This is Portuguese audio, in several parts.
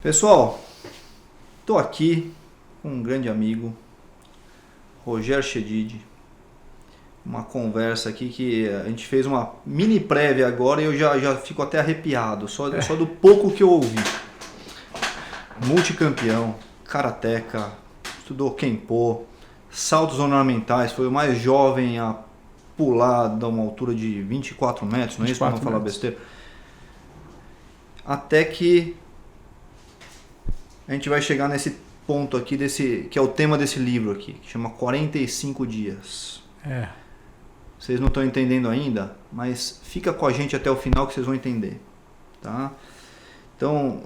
Pessoal, estou aqui com um grande amigo, Roger Chedid. Uma conversa aqui que a gente fez uma mini prévia agora e eu já fico até arrepiado, só do pouco que eu ouvi. Multicampeão, karateca, estudou Kenpo, saltos ornamentais, foi o mais jovem a pular de uma altura de 24 metros, não é isso? Para não falar besteira. Até que a gente vai chegar nesse ponto aqui, que é o tema desse livro aqui, que chama 45 dias. Vocês não estão entendendo ainda, mas fica com a gente até o final que vocês vão entender. Tá? Então,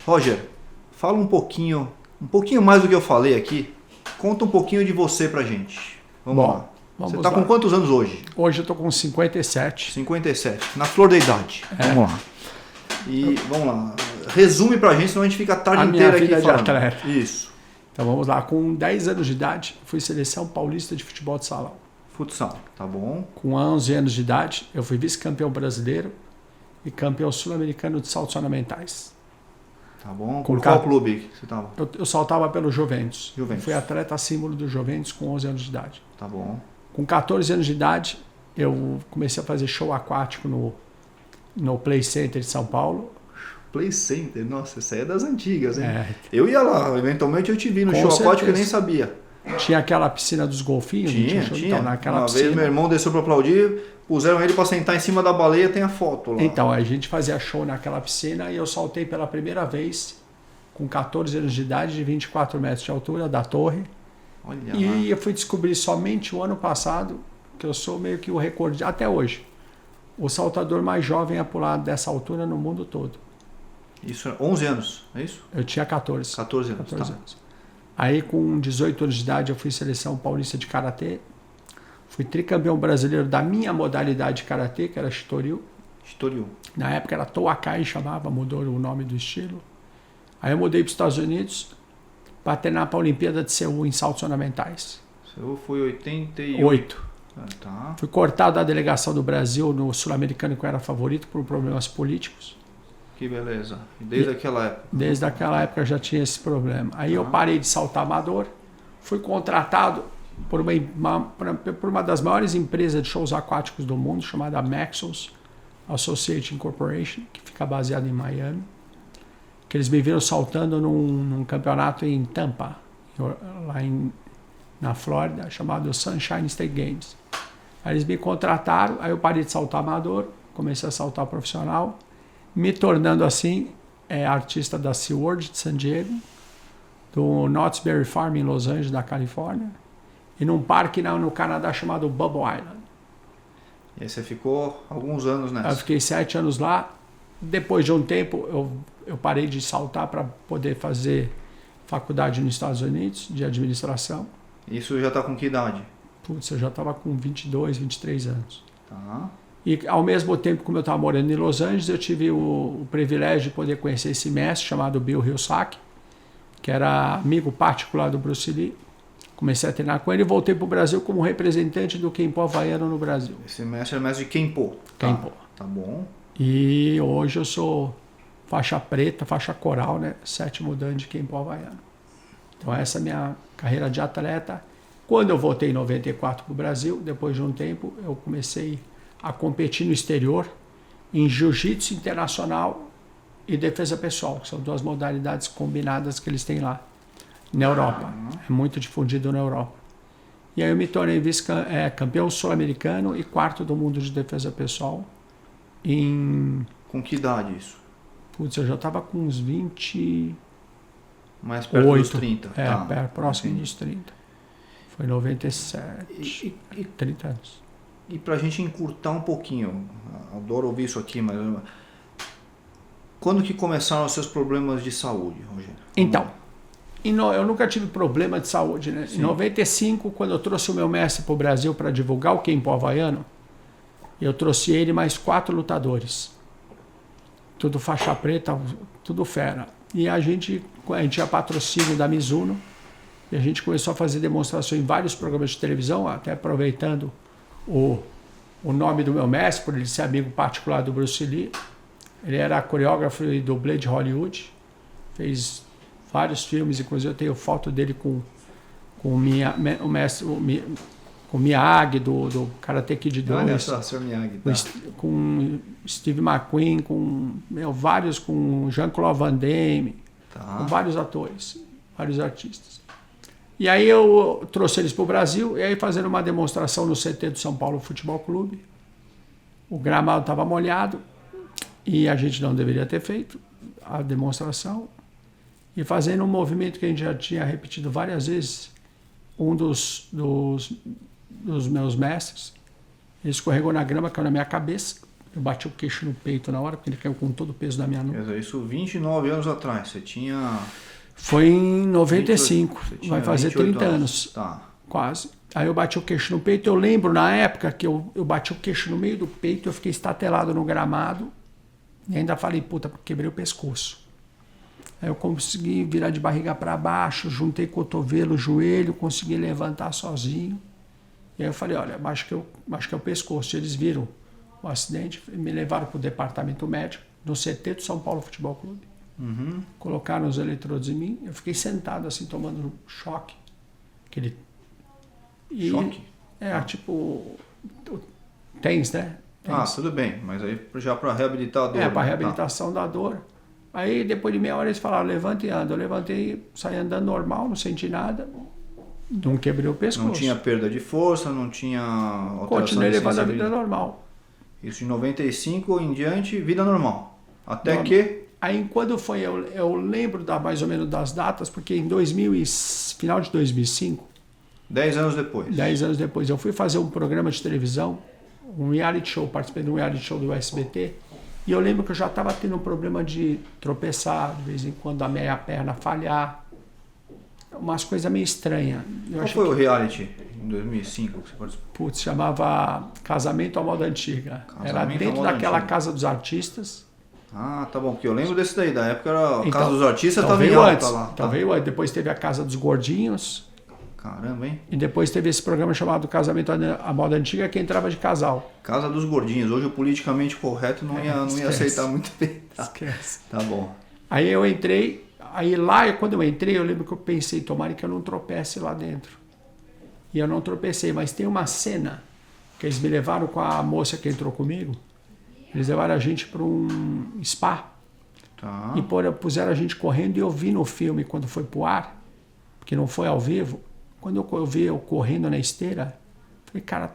Roger, fala um pouquinho mais do que eu falei aqui. Conta um pouquinho de você pra gente. Vamos lá. Você está com quantos anos hoje? Hoje eu estou com 57. 57, na flor da idade. Vamos lá. E vamos lá. Resume pra gente, senão a gente fica a tarde inteira aqui falando. De atleta. Isso. Então vamos lá. Com 10 anos de idade, fui seleção paulista de futebol de salão. Futsal, tá bom. Com 11 anos de idade, eu fui vice-campeão brasileiro e campeão sul-americano de saltos ornamentais. Tá bom. Com qual clube que você estava? Eu saltava pelo Juventus. Juventus. Fui atleta símbolo do Juventus com 11 anos de idade. Tá bom. Com 14 anos de idade, eu comecei a fazer show aquático no Play Center de São Paulo. Play Center, nossa, essa aí é das antigas, hein? Eu ia lá, eventualmente eu te vi no show aquático e nem sabia. Tinha aquela piscina dos golfinhos? Tinha. Então, naquela Uma piscina, vez meu irmão desceu para aplaudir, puseram ele para sentar em cima da baleia, tem a foto lá. Então, a gente fazia show naquela piscina e eu saltei pela primeira vez com 14 anos de idade, de 24 metros de altura, da torre. Olha e lá. Eu fui descobrir somente o ano passado que eu sou meio que o recorde, até hoje, o saltador mais jovem a pular dessa altura no mundo todo. Isso, 11 anos, é isso? Eu tinha 14. 14 anos, 14 tá. anos. Aí, com 18 anos de idade, eu fui seleção paulista de karatê. Fui tricampeão brasileiro da minha modalidade de karatê, que era Shitoryu. Shitoryu. Na época era Toakai, chamava, mudou o nome do estilo. Aí eu mudei para os Estados Unidos para treinar para a Olimpíada de Seul em saltos ornamentais. Seul foi 88. Tá. Fui cortado da delegação do Brasil no Sul-Americano, que eu era favorito por problemas políticos. Que beleza. Desde aquela época? Desde aquela época já tinha esse problema. Aí eu parei de saltar amador, fui contratado por uma das maiores empresas de shows aquáticos do mundo, chamada Maxwell's Associates Corporation, que fica baseada em Miami. Que eles me viram saltando num campeonato em Tampa, lá na Flórida, chamado Sunshine State Games. Aí eles me contrataram, aí eu parei de saltar amador, comecei a saltar profissional, me tornando assim artista da SeaWorld de San Diego, do Knott's Berry Farm em Los Angeles, da Califórnia, e num parque no Canadá chamado Bubble Island. E aí você ficou alguns anos nessa? Eu fiquei 7 anos lá. Depois de um tempo, eu parei de saltar para poder fazer faculdade nos Estados Unidos, de administração. Isso já está com que idade? Putz, eu já estava com 22, 23 anos. Tá. E ao mesmo tempo, como eu estava morando em Los Angeles, eu tive o privilégio de poder conhecer esse mestre chamado Bill Hilsack, que era amigo particular do Bruce Lee. Comecei a treinar com ele e voltei para o Brasil como representante do Kenpo havaiano no Brasil. Esse mestre é mestre de Kenpo? Kenpo. Tá bom. E hoje eu sou faixa preta, faixa coral, né? 7º dan de Kenpo havaiano. Então essa é a minha carreira de atleta. Quando eu voltei em 94 para o Brasil, depois de um tempo, eu comecei a competir no exterior em jiu-jitsu internacional e defesa pessoal, que são duas modalidades combinadas que eles têm lá na Europa. É muito difundido na Europa. E aí eu me tornei campeão sul-americano e 4º do mundo de defesa pessoal. Com que idade isso? Putz, eu já estava com uns 20... Mais perto dos 30. Próximo dos 30. Foi 97. 30 anos. E pra gente encurtar um pouquinho, adoro ouvir isso aqui, mas quando que começaram os seus problemas de saúde, Rogério? Então, eu nunca tive problema de saúde, né? Sim. Em 95, quando eu trouxe o meu mestre para o Brasil para divulgar o Kenpo havaiano, eu trouxe ele mais 4 lutadores. Tudo faixa preta, tudo fera. E a gente tinha patrocínio da Mizuno, e a gente começou a fazer demonstrações em vários programas de televisão, até aproveitando o nome do meu mestre, por ele ser amigo particular do Bruce Lee. Ele era coreógrafo e dublê de Hollywood. Fez vários filmes, inclusive eu tenho foto dele com o mestre, com o Miyagi, do Karate Kid 2. Olha só, Sr. Miyagi. Tá. Com Steve McQueen, vários, com Jean-Claude Van Damme, com vários atores, vários artistas. E aí eu trouxe eles para o Brasil, e aí fazendo uma demonstração no CT do São Paulo Futebol Clube. O gramado estava molhado, e a gente não deveria ter feito a demonstração. E fazendo um movimento que a gente já tinha repetido várias vezes, um dos meus mestres, ele escorregou na grama, caiu na minha cabeça, eu bati o queixo no peito na hora, porque ele caiu com todo o peso da minha nuca. Quer dizer, isso 29 anos atrás, você tinha... Foi em 95, 28, vai fazer 30 anos, tá. Quase. Aí eu bati o queixo no peito, eu lembro na época que eu bati o queixo no meio do peito, eu fiquei estatelado no gramado, e ainda falei, puta, quebrei o pescoço. Aí eu consegui virar de barriga para baixo, juntei cotovelo, joelho, consegui levantar sozinho. E aí eu falei, olha, acho que é o pescoço. Eles viram o acidente, me levaram para o departamento médico, no CT do São Paulo Futebol Clube. Uhum. Colocaram os eletrodos em mim, eu fiquei sentado assim, tomando choque. Choque? Tipo, TENS, né? TENS. Tudo bem, mas aí já para reabilitar a dor. Para reabilitação da dor. Aí, depois de meia hora, eles falaram, levanta e anda. Eu levantei, saí andando normal, não senti nada. Não quebrei o pescoço. Não tinha perda de força, não tinha alteração. Continuei levando a vida normal. Isso de 95 em diante, vida normal. Até que... Aí, quando foi, eu lembro mais ou menos das datas, porque em final de 2005... 10 anos depois. 10 anos depois, eu fui fazer um programa de televisão, um reality show, participei de um reality show do SBT, e eu lembro que eu já estava tendo um problema de tropeçar, de vez em quando a meia perna falhar, umas coisas meio estranhas. Qual foi o reality em 2005 que você participou? Putz, chamava Casamento à Moda Antiga. Era dentro daquela Casa dos Artistas. Tá bom, porque eu lembro desse daí, da época era a Casa dos Artistas, estava em alta lá. Então veio antes, depois teve a Casa dos Gordinhos. Caramba, hein? E depois teve esse programa chamado Casamento à Moda Antiga, que entrava de casal. Casa dos Gordinhos. Hoje o politicamente correto não ia aceitar muito bem. Esquece. Tá bom. Aí eu entrei, quando eu entrei, eu lembro que eu pensei, tomara que eu não tropece lá dentro. E eu não tropecei, mas tem uma cena que eles me levaram com a moça que entrou comigo. Eles levaram a gente para um spa. Tá. E puseram a gente correndo, e eu vi no filme, quando foi pro ar, porque não foi ao vivo. Quando eu vi eu correndo na esteira, falei, cara,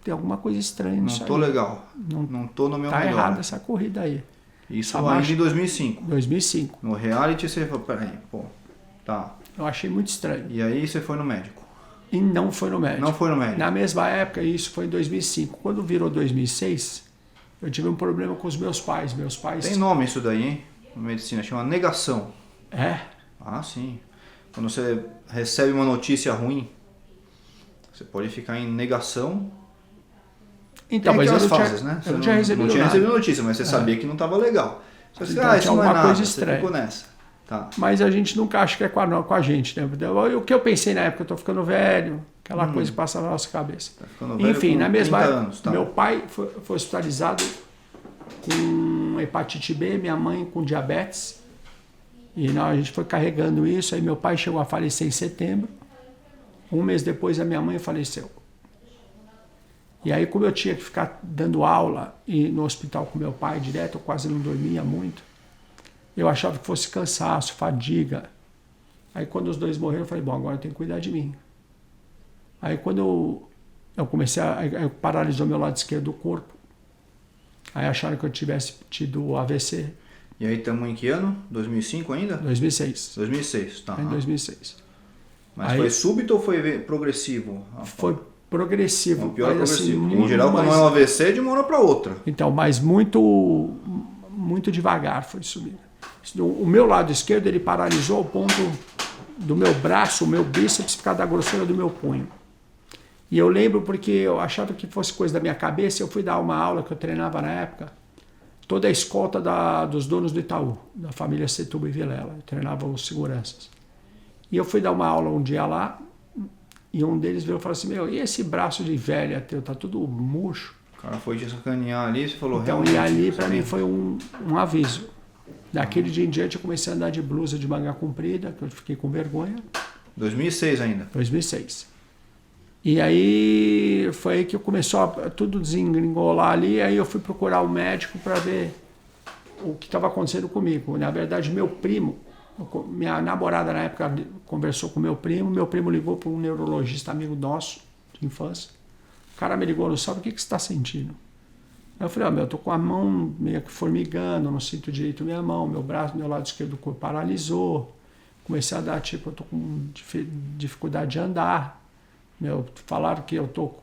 tem alguma coisa estranha nisso aí. Não tô legal. Não tô no meu melhor. Tá errado essa corrida aí. Isso ainda em 2005. 2005. No reality você falou, peraí, tá. Eu achei muito estranho. E aí você foi no médico? E não foi no médico. Não foi no médico? Na mesma época, isso foi em 2005. Quando virou 2006, eu tive um problema com os meus pais. Tem nome isso daí, hein? Na medicina, chama negação. É? Sim. Quando você recebe uma notícia ruim, você pode ficar em negação. Então, mas eu não tinha recebido notícia, mas você sabia que não estava legal. Você disse, então, isso não é nada, coisa estranha. você ficou nessa. Tá. Mas a gente nunca acha que é com a gente, né? O que eu pensei na época, eu tô ficando velho, aquela coisa que passa na nossa cabeça. Tá ficando velho. Enfim, na mesma época, anos, tá. Meu pai foi hospitalizado com hepatite B, minha mãe com diabetes. E a gente foi carregando isso, aí meu pai chegou a falecer em setembro. Um mês depois a minha mãe faleceu. E aí, como eu tinha que ficar dando aula e no hospital com meu pai direto, eu quase não dormia muito. Eu achava que fosse cansaço, fadiga. Aí quando os dois morreram, eu falei, bom, agora eu tenho que cuidar de mim. Aí quando eu comecei aí paralisou meu lado esquerdo do corpo. Aí acharam que eu tivesse tido AVC. E aí estamos em que ano? 2005 ainda? 2006. 2006, tá. Em 2006. Mas aí, foi súbito ou foi progressivo? Foi progressivo. Pior progressivo. Assim, em geral, quando é um AVC, de uma hora para outra. Então, mas muito devagar foi subindo. O meu lado esquerdo, ele paralisou ao ponto do meu braço, o meu bíceps ficar da grossura do meu punho. E eu lembro porque eu achava que fosse coisa da minha cabeça, eu fui dar uma aula que eu treinava na época, toda a escolta dos donos do Itaú, da família Setúbal e Vilela. Eu treinava os seguranças. E eu fui dar uma aula um dia lá, e um deles veio e falou assim, e esse braço de velha teu, tá tudo murcho? O cara foi te sacanear ali, você falou... Então, e ali para mim foi um aviso. Daquele dia em diante eu comecei a andar de blusa de manga comprida, que eu fiquei com vergonha. 2006 ainda? 2006. E aí foi aí que começou a tudo desengringolar ali, aí eu fui procurar um médico para ver o que estava acontecendo comigo. Na verdade, meu primo, minha namorada na época conversou com meu primo ligou para um neurologista amigo nosso, de infância. O cara me ligou, não sabe o que você está sentindo? Aí eu falei, eu tô com a mão meio que formigando, não sinto direito minha mão, meu braço, meu lado esquerdo do corpo paralisou. Comecei a dar, eu tô com dificuldade de andar. Falaram que eu tô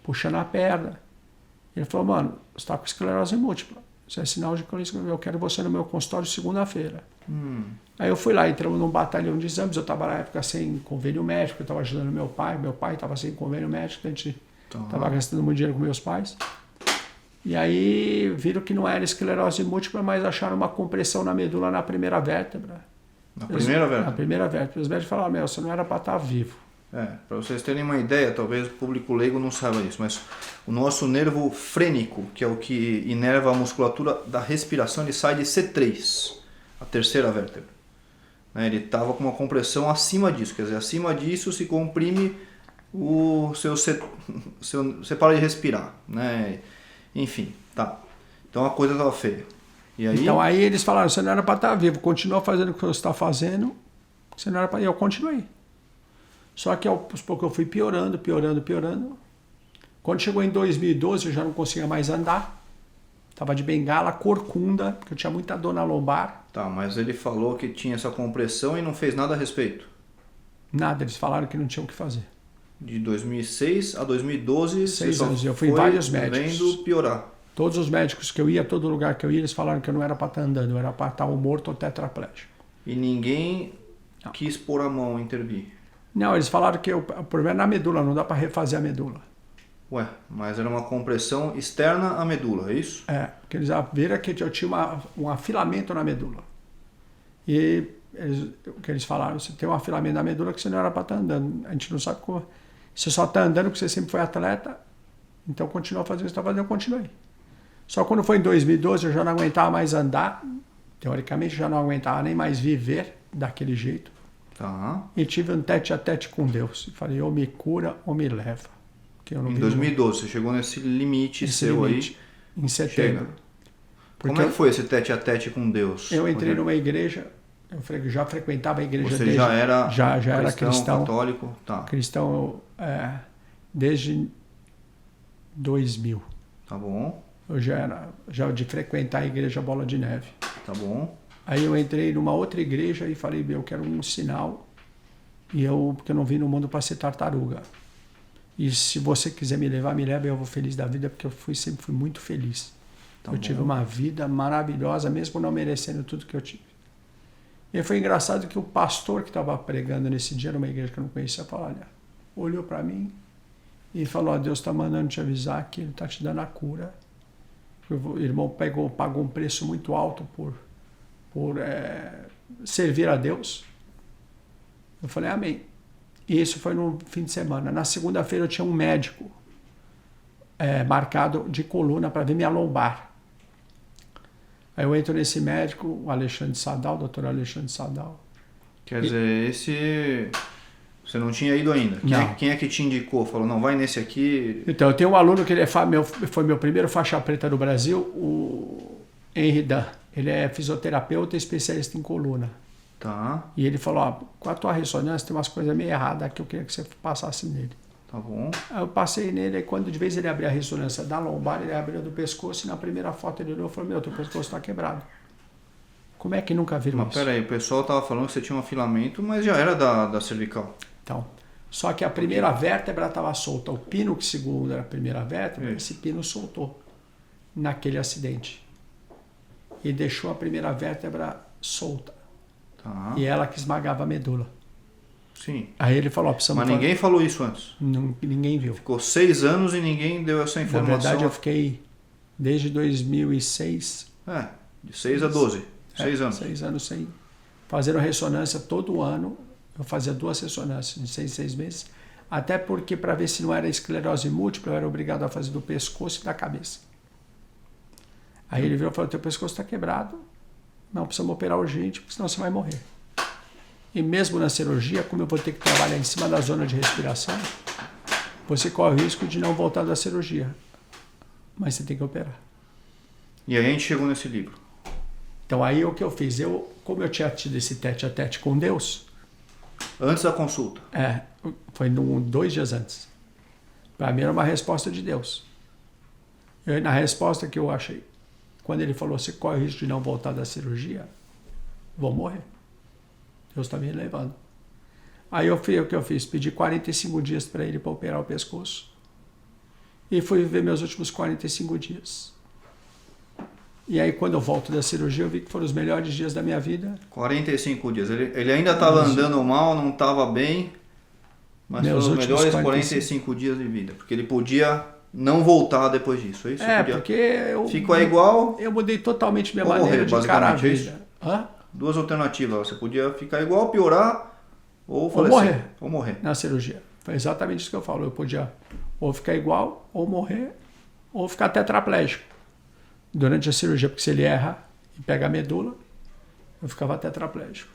puxando a perna. Ele falou, mano, você tá com esclerose múltipla. Isso é sinal de que eu quero você no meu consultório segunda-feira. Aí eu fui lá, entramos num batalhão de exames. Eu estava na época sem convênio médico, eu estava ajudando meu pai estava sem convênio médico, a gente estava gastando muito dinheiro com meus pais. E aí viram que não era esclerose múltipla, mas acharam uma compressão na medula na primeira vértebra. Na primeira vértebra? Na primeira vértebra. Os médicos falaram, você não era para estar vivo. Para vocês terem uma ideia, talvez o público leigo não saiba isso, mas o nosso nervo frênico, que é o que inerva a musculatura da respiração, ele sai de C3, a terceira vértebra. Ele estava com uma compressão acima disso, quer dizer, acima disso se comprime você para de respirar, né? Enfim, tá. Então a coisa estava feia. E aí? Então aí eles falaram, você não era para estar vivo, continua fazendo o que você está fazendo, você não era para... E eu continuei. Só que aos poucos eu fui piorando. Quando chegou em 2012 eu já não conseguia mais andar. Estava de bengala, corcunda, porque eu tinha muita dor na lombar. Tá, mas ele falou que tinha essa compressão e não fez nada a respeito? Nada, eles falaram que não tinham o que fazer. De 2006 a 2012... 6 anos, eu fui em vários médicos. Vendo piorar. Todos os médicos que eu ia, todo lugar que eu ia, eles falaram que eu não era para estar andando, eu era para estar ou morto ou tetraplégico. E ninguém quis pôr a mão, intervir? Não, eles falaram que o problema é na medula, não dá para refazer a medula. Ué, mas era uma compressão externa à medula, é isso? Porque eles viram que eu tinha um afilamento na medula. E o que eles falaram, você tem um afilamento na medula que você não era para estar andando. A gente não sabe como... Você só está andando porque você sempre foi atleta, então continua fazendo o que você está fazendo, eu continuei. Só quando foi em 2012 eu já não aguentava mais andar, teoricamente já não aguentava nem mais viver daquele jeito. Tá. E tive um tete-a-tete com Deus. E falei, ou me cura ou me leva. Que eu não em 2012, você chegou nesse limite aí. Em setembro. Como é que foi esse tete-a-tete com Deus? Eu entrei numa igreja, eu já frequentava a igreja Você já era cristão, católico? Tá. Cristão desde 2000. Tá bom. Eu já de frequentar a igreja Bola de Neve. Tá bom. Aí eu entrei numa outra igreja e falei, eu quero um sinal, porque eu não vim no mundo para ser tartaruga. E se você quiser me levar, me leva, eu vou feliz da vida, porque eu sempre fui muito feliz. Eu tive uma vida maravilhosa, mesmo não merecendo tudo que eu tive. E foi engraçado que o pastor que estava pregando nesse dia, numa igreja que eu não conhecia, olhou para mim e falou, Deus está mandando te avisar que Ele está te dando a cura. O irmão pagou um preço muito alto por servir a Deus. Eu falei, amém. E isso foi no fim de semana. Na segunda-feira eu tinha um médico marcado de coluna para ver minha lombar. Aí eu entro nesse médico, o Alexandre Sadal, o doutor Alexandre Sadal. Quer dizer, esse... Você não tinha ido ainda? Quem é que te indicou? Falou, não, vai nesse aqui... Então, eu tenho um aluno que ele foi meu primeiro faixa preta do Brasil, o Henry Dan. Ele é fisioterapeuta e especialista em coluna. Tá. E ele falou, com a tua ressonância tem umas coisas meio erradas que eu queria que você passasse nele. Tá bom. Aí eu passei nele, aí quando de vez ele abria a ressonância da lombar, ele abria do pescoço e na primeira foto ele olhou e falou, teu pescoço está quebrado. Como é que nunca viram isso? Mas peraí, o pessoal estava falando que você tinha um afilamento, mas já era da cervical. Então, só que a primeira vértebra estava solta. O pino que segura a primeira vértebra, esse pino soltou naquele acidente. E deixou a primeira vértebra solta. Tá. E ela que esmagava a medula. Sim. Aí ele falou, mas ninguém falou isso antes? Ninguém viu. Ficou 6 anos e ninguém deu essa informação? Na verdade, eu fiquei desde 2006. De 6 a 12. 6 anos. 6 anos sem fazer ressonância todo ano. Eu fazia 2 ressonâncias de 6 meses. Até porque, para ver se não era esclerose múltipla, eu era obrigado a fazer do pescoço e da cabeça. Aí ele virou e falou, teu pescoço está quebrado, não precisamos operar urgente, porque senão você vai morrer. E mesmo na cirurgia, como eu vou ter que trabalhar em cima da zona de respiração, você corre o risco de não voltar da cirurgia. Mas você tem que operar. E aí a gente chegou nesse livro. Então aí o que eu fiz? Como eu tinha tido esse tete a tete com Deus... Antes da consulta? Foi 2 dias antes. Para mim era uma resposta de Deus. Na resposta que eu achei, quando ele falou, você corre o risco de não voltar da cirurgia, vou morrer. Deus está me levando. Aí o que eu fiz? Pedi 45 dias para ele para operar o pescoço. E fui viver meus últimos 45 dias. E aí quando eu volto da cirurgia, eu vi que foram os melhores dias da minha vida. 45 dias. Ele ainda estava andando mal, não estava bem, mas foram os melhores 45 dias de vida. Porque ele podia não voltar depois disso, é isso? Porque eu... Ficou igual... Eu mudei totalmente minha maneira de encarar a vida. Duas alternativas. Você podia ficar igual, piorar, ou falecer. Ou morrer. Na cirurgia. Foi exatamente isso que eu falo. Eu podia ou ficar igual, ou morrer, ou ficar tetraplégico. Durante a cirurgia, porque se ele erra e pega a medula, eu ficava tetraplégico.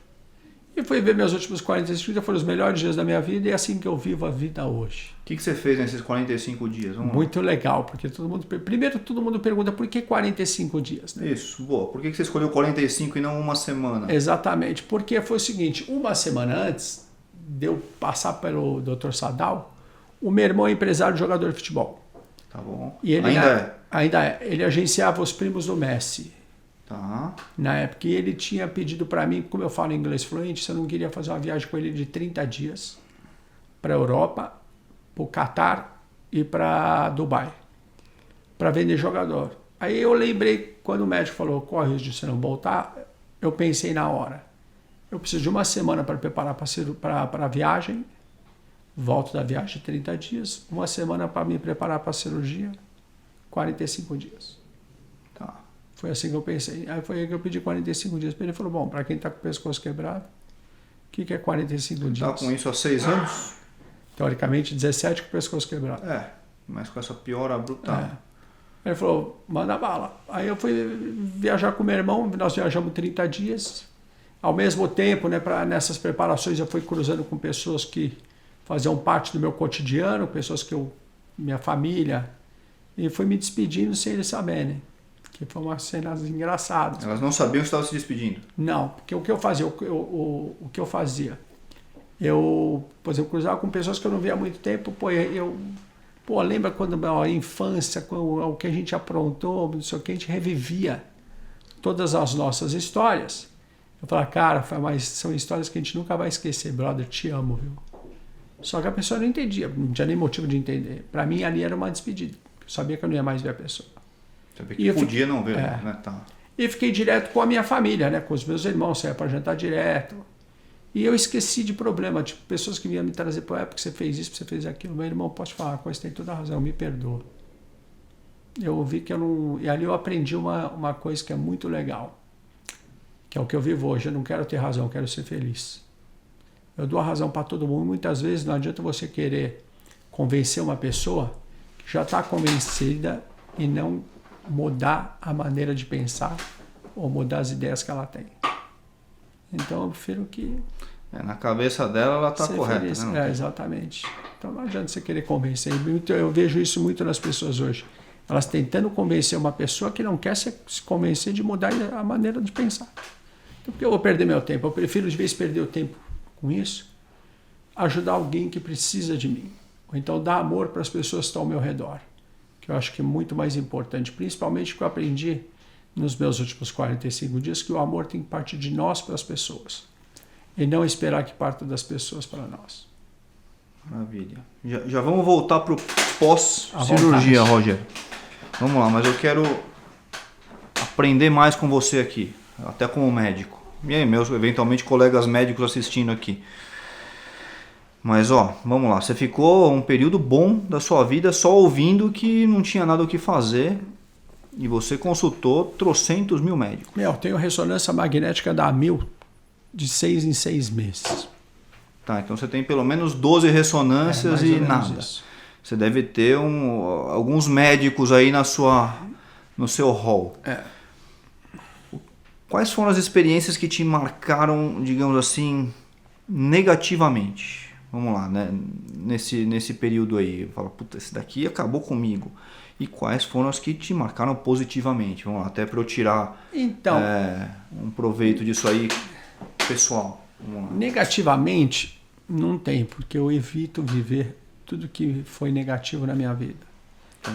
E fui ver meus últimos 45 dias, foram os melhores dias da minha vida, e é assim que eu vivo a vida hoje. O que você fez nesses 45 dias? Muito legal, porque primeiro todo mundo pergunta por que 45 dias? Né? Isso, boa. Por que você escolheu 45 e não uma semana? Exatamente, porque foi o seguinte, uma semana antes de eu passar pelo Dr. Sadal, o meu irmão é empresário de jogador de futebol. Tá bom. E ele ainda é. Ele agenciava os primos do Messi. Tá. Na época, e ele tinha pedido para mim, como eu falo inglês fluente, se eu não queria fazer uma viagem com ele de 30 dias para a Europa, para o Catar e para Dubai, para vender jogador. Aí eu lembrei, quando o médico falou, corre o risco de você não voltar, eu pensei na hora, eu preciso de uma semana para preparar para a viagem, volto da viagem 30 dias, uma semana para me preparar para a cirurgia, 45 dias. Tá. Foi assim que eu pensei. Aí foi aí que eu pedi 45 dias para ele. Ele falou, bom, para quem está com o pescoço quebrado, o que é 45 dias? Tá com isso há 6 anos? Teoricamente, 17 com o pescoço quebrado. Mas com essa piora brutal. Ele falou, manda bala. Aí eu fui viajar com meu irmão, nós viajamos 30 dias. Ao mesmo tempo, né, nessas preparações, eu fui cruzando com pessoas que faziam parte do meu cotidiano, pessoas minha família, e fui me despedindo sem eles saberem. Que foi uma cena engraçada. Elas não sabiam que estava se despedindo? Não, porque o que eu fazia? O que eu fazia? Eu, por exemplo, cruzava com pessoas que eu não via há muito tempo, lembra quando a infância, o que a gente aprontou, não sei o que, a gente revivia todas as nossas histórias. Eu falava, cara, mas são histórias que a gente nunca vai esquecer, brother, te amo, viu? Só que a pessoa não entendia, não tinha nem motivo de entender. Para mim, ali era uma despedida. Eu sabia que eu não ia mais ver a pessoa. Sabia que podia não ver, né? Tá. E fiquei direto com a minha família, né? Com os meus irmãos, saia para jantar direto. E eu esqueci de problema, tipo, pessoas que vinham me trazer, porque você fez isso, você fez aquilo. Meu irmão, posso falar uma coisa, tem toda a razão, me perdoa. Eu vi que eu não... E ali eu aprendi uma coisa que é muito legal, que é o que eu vivo hoje. Eu não quero ter razão, eu quero ser feliz. Eu dou a razão para todo mundo. Muitas vezes não adianta você querer convencer uma pessoa que já está convencida e não mudar a maneira de pensar ou mudar as ideias que ela tem. Então eu prefiro que... na cabeça dela ela está correta. Né? Exatamente. Então não adianta você querer convencer. Eu vejo isso muito nas pessoas hoje. Elas tentando convencer uma pessoa que não quer se convencer de mudar a maneira de pensar. Então por que eu vou perder meu tempo? Eu prefiro, de vez perder o tempo com isso, ajudar alguém que precisa de mim. Ou então dar amor para as pessoas que estão ao meu redor. Que eu acho que é muito mais importante. Principalmente que eu aprendi nos meus últimos 45 dias, que o amor tem que partir de nós para as pessoas. E não esperar que parta das pessoas para nós. Maravilha. Já vamos voltar para o pós-cirurgia, Roger. Vamos lá, mas eu quero aprender mais com você aqui, até como médico. E aí, meus eventualmente colegas médicos assistindo aqui. Mas vamos lá, você ficou um período bom da sua vida só ouvindo que não tinha nada o que fazer e você consultou trocentos mil médicos. Eu tenho ressonância magnética da 1000 de 6 em 6 meses. Tá, então você tem pelo menos 12 ressonâncias e nada. Isso. Você deve ter alguns médicos aí no seu hall. Quais foram as experiências que te marcaram, digamos assim, negativamente? Vamos lá, né? Nesse período aí. Fala, puta, esse daqui acabou comigo. E quais foram as que te marcaram positivamente? Vamos lá, até para eu tirar um proveito disso aí, pessoal. Negativamente, não tem, porque eu evito viver tudo que foi negativo na minha vida.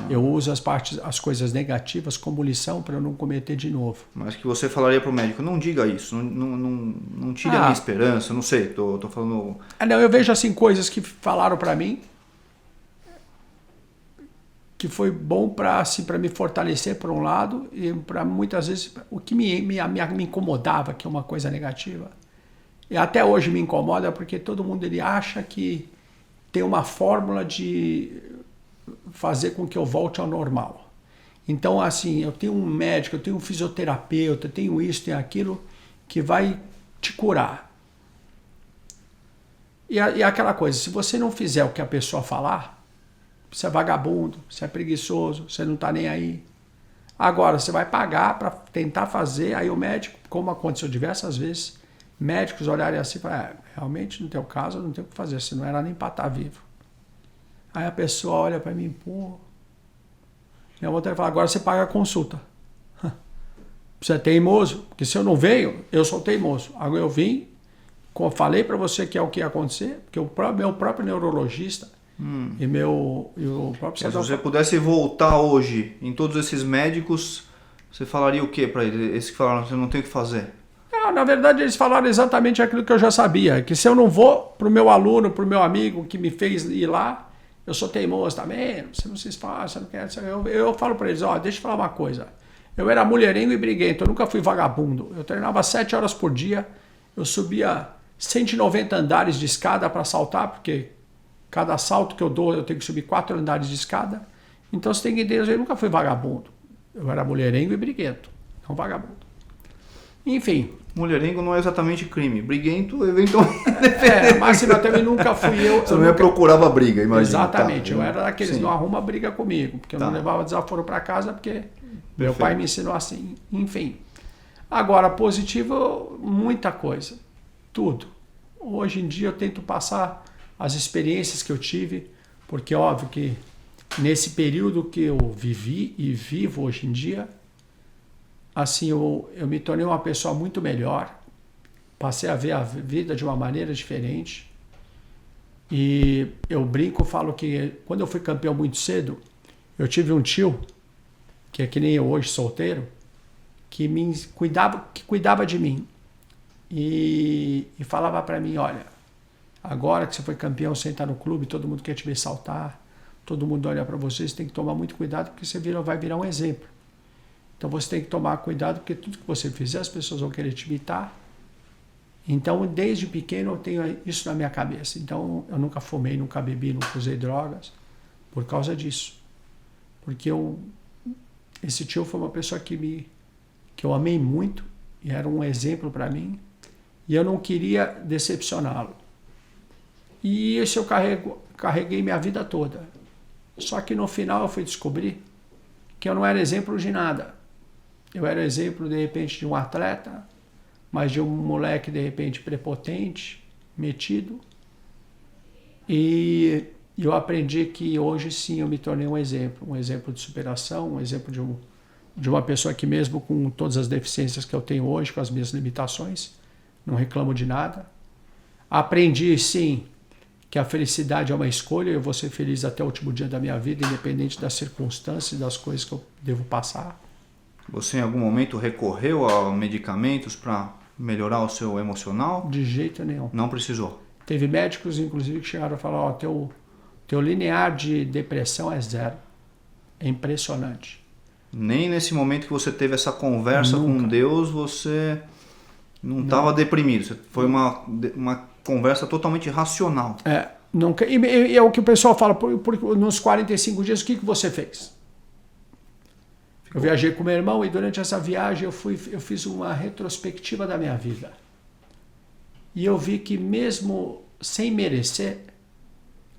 Eu uso as coisas negativas como lição para eu não cometer de novo. Mas que você falaria para o médico, não diga isso, não tire a minha esperança, não sei, tô falando... Não, eu vejo assim coisas que falaram para mim, que foi bom para me fortalecer por um lado, e para muitas vezes o que me incomodava, que é uma coisa negativa, e até hoje me incomoda porque todo mundo ele acha que tem uma fórmula de fazer com que eu volte ao normal. Então, assim, eu tenho um médico, eu tenho um fisioterapeuta, eu tenho isso, tenho aquilo, que vai te curar. E aquela coisa, se você não fizer o que a pessoa falar, você é vagabundo, você é preguiçoso, você não está nem aí. Agora, você vai pagar para tentar fazer, aí o médico, como aconteceu diversas vezes, médicos olharem assim e falarem, realmente no teu caso eu não tenho o que fazer, você não era nem para estar vivo. Aí a pessoa olha para mim, pô. Minha outra fala, agora você paga a consulta. Você é teimoso, porque se eu não venho, eu sou teimoso. Agora eu vim, falei para você que é o que ia acontecer, porque meu próprio neurologista e o próprio... Se você pudesse voltar hoje em todos esses médicos, você falaria o que para eles? Esses que falaram, você não tem o que fazer? Na verdade, eles falaram exatamente aquilo que eu já sabia, que se eu não vou para o meu aluno, para o meu amigo que me fez ir lá, eu sou teimoso também, você não se esforça, você não quer... Eu falo para eles, deixa eu falar uma coisa. Eu era mulherengo e briguento, eu nunca fui vagabundo. Eu treinava 7 horas por dia, eu subia 190 andares de escada para saltar, porque cada salto que eu dou eu tenho que subir 4 andares de escada. Então você tem que entender, eu nunca fui vagabundo. Eu era mulherengo e briguento, não vagabundo. Enfim. Mulherengo não é exatamente crime. Briguento, eventualmente. Mas eu também nunca fui eu. Você não procurava briga, imagina. Exatamente. Eu era daqueles que não arruma briga comigo, porque eu não levava desaforo para casa, porque meu pai me ensinou assim. Enfim. Agora, positivo, muita coisa. Tudo. Hoje em dia eu tento passar as experiências que eu tive, porque é óbvio que nesse período que eu vivi e vivo hoje em dia, assim, eu me tornei uma pessoa muito melhor, passei a ver a vida de uma maneira diferente. E eu brinco, falo que quando eu fui campeão muito cedo, eu tive um tio, que é que nem eu hoje, solteiro, que cuidava de mim. E falava para mim, olha, agora que você foi campeão, você está no clube, todo mundo quer te ver saltar, todo mundo olha para você, você tem que tomar muito cuidado, porque você vai virar um exemplo. Então você tem que tomar cuidado, porque tudo que você fizer, as pessoas vão querer te imitar. Então, desde pequeno, eu tenho isso na minha cabeça. Então, eu nunca fumei, nunca bebi, nunca usei drogas, por causa disso. Porque esse tio foi uma pessoa que eu amei muito, e era um exemplo para mim, e eu não queria decepcioná-lo. E isso eu carreguei minha vida toda. Só que no final eu fui descobrir que eu não era exemplo de nada. Eu era exemplo, de repente, de um atleta, mas de um moleque, de repente, prepotente, metido. E eu aprendi que hoje, sim, eu me tornei um exemplo de superação, um exemplo de uma pessoa que mesmo com todas as deficiências que eu tenho hoje, com as minhas limitações, não reclamo de nada. Aprendi, sim, que a felicidade é uma escolha, eu vou ser feliz até o último dia da minha vida, independente das circunstâncias e das coisas que eu devo passar. Você em algum momento recorreu a medicamentos para melhorar o seu emocional? De jeito nenhum. Não precisou? Teve médicos, inclusive, que chegaram a falar, teu linear de depressão é 0. É impressionante. Nem nesse momento que você teve essa conversa com Deus, você não estava deprimido. Foi uma conversa totalmente racional. Nunca. E é o que o pessoal fala, nos 45 dias, o que você fez? Eu viajei com meu irmão e durante essa viagem eu fiz uma retrospectiva da minha vida. E eu vi que mesmo sem merecer,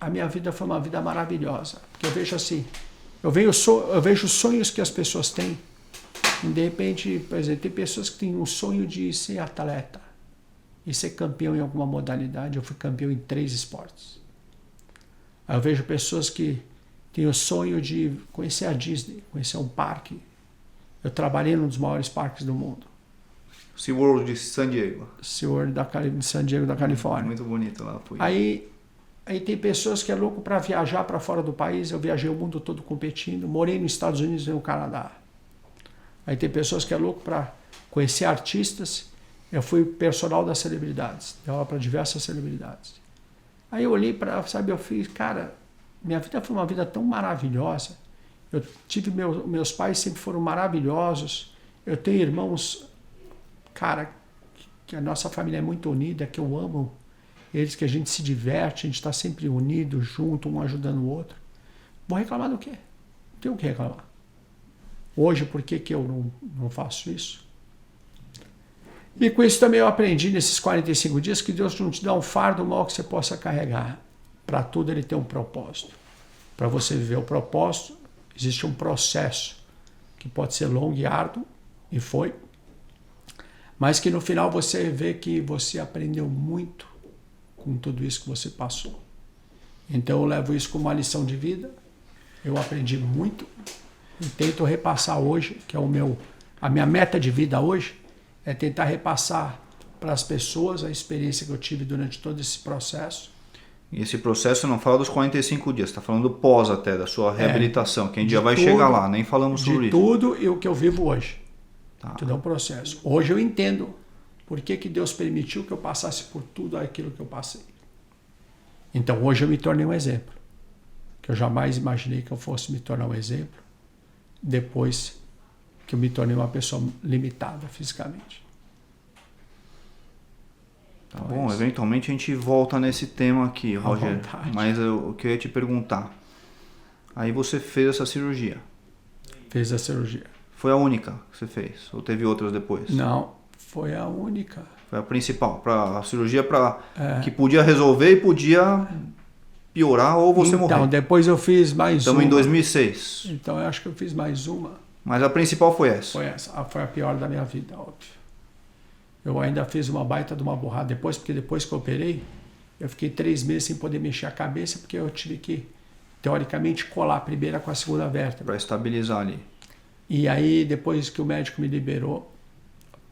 a minha vida foi uma vida maravilhosa. Porque eu vejo assim, eu vejo sonhos que as pessoas têm. E de repente, por exemplo, tem pessoas que têm um sonho de ser atleta e ser campeão em alguma modalidade. Eu fui campeão em 3 esportes. Aí eu vejo pessoas que têm o sonho de conhecer a Disney, conhecer um parque. Eu trabalhei num dos maiores parques do mundo. SeaWorld de San Diego. SeaWorld de San Diego, da Califórnia. Muito bonito lá. Fui. Aí tem pessoas que é louco para viajar para fora do país. Eu viajei o mundo todo competindo. Morei nos Estados Unidos e no Canadá. Aí tem pessoas que é louco para conhecer artistas. Eu fui personal das celebridades. Dei aula para diversas celebridades. Aí eu olhei para, sabe, eu fiz, cara, minha vida foi uma vida tão maravilhosa. Eu tive meus pais sempre foram maravilhosos. Eu tenho irmãos, cara, que a nossa família é muito unida, que eu amo eles, que a gente se diverte, a gente está sempre unido, junto, um ajudando o outro. Vou reclamar do quê? Não tenho o que reclamar. Hoje, por que eu não faço isso? E com isso também eu aprendi nesses 45 dias que Deus não te dá um fardo mal que você possa carregar. Para tudo ele tem um propósito. Para você viver o propósito, existe um processo que pode ser longo e árduo, e foi, mas que no final você vê que você aprendeu muito com tudo isso que você passou. Então eu levo isso como uma lição de vida. Eu aprendi muito e tento repassar hoje, que é a minha meta de vida hoje, é tentar repassar para as pessoas a experiência que eu tive durante todo esse processo. E esse processo não fala dos 45 dias, está falando pós até, da sua reabilitação, que a gente já vai tudo, chegar lá, nem falamos sobre isso. De tudo e o que eu vivo hoje. Tá. Tudo é um processo. Hoje eu entendo por que Deus permitiu que eu passasse por tudo aquilo que eu passei. Então hoje eu me tornei um exemplo. Que eu jamais imaginei que eu fosse me tornar um exemplo depois que eu me tornei uma pessoa limitada fisicamente. Tá bom, eventualmente a gente volta nesse tema aqui, Roger. Mas o que eu ia te perguntar. Aí você fez essa cirurgia. Fiz a cirurgia. Foi a única que você fez? Ou teve outras depois? Não, foi a única. Foi a principal. A cirurgia que podia resolver e podia piorar ou você morrer. Então, depois eu fiz mais uma. Estamos em 2006. Então, eu acho que eu fiz mais uma. Mas a principal foi essa? Foi essa. Foi a pior da minha vida, óbvio. Eu ainda fiz uma baita de uma borrada depois, porque depois que eu operei, eu fiquei 3 meses sem poder mexer a cabeça, porque eu tive que, teoricamente, colar a primeira com a segunda vértebra. Para estabilizar ali. E aí, depois que o médico me liberou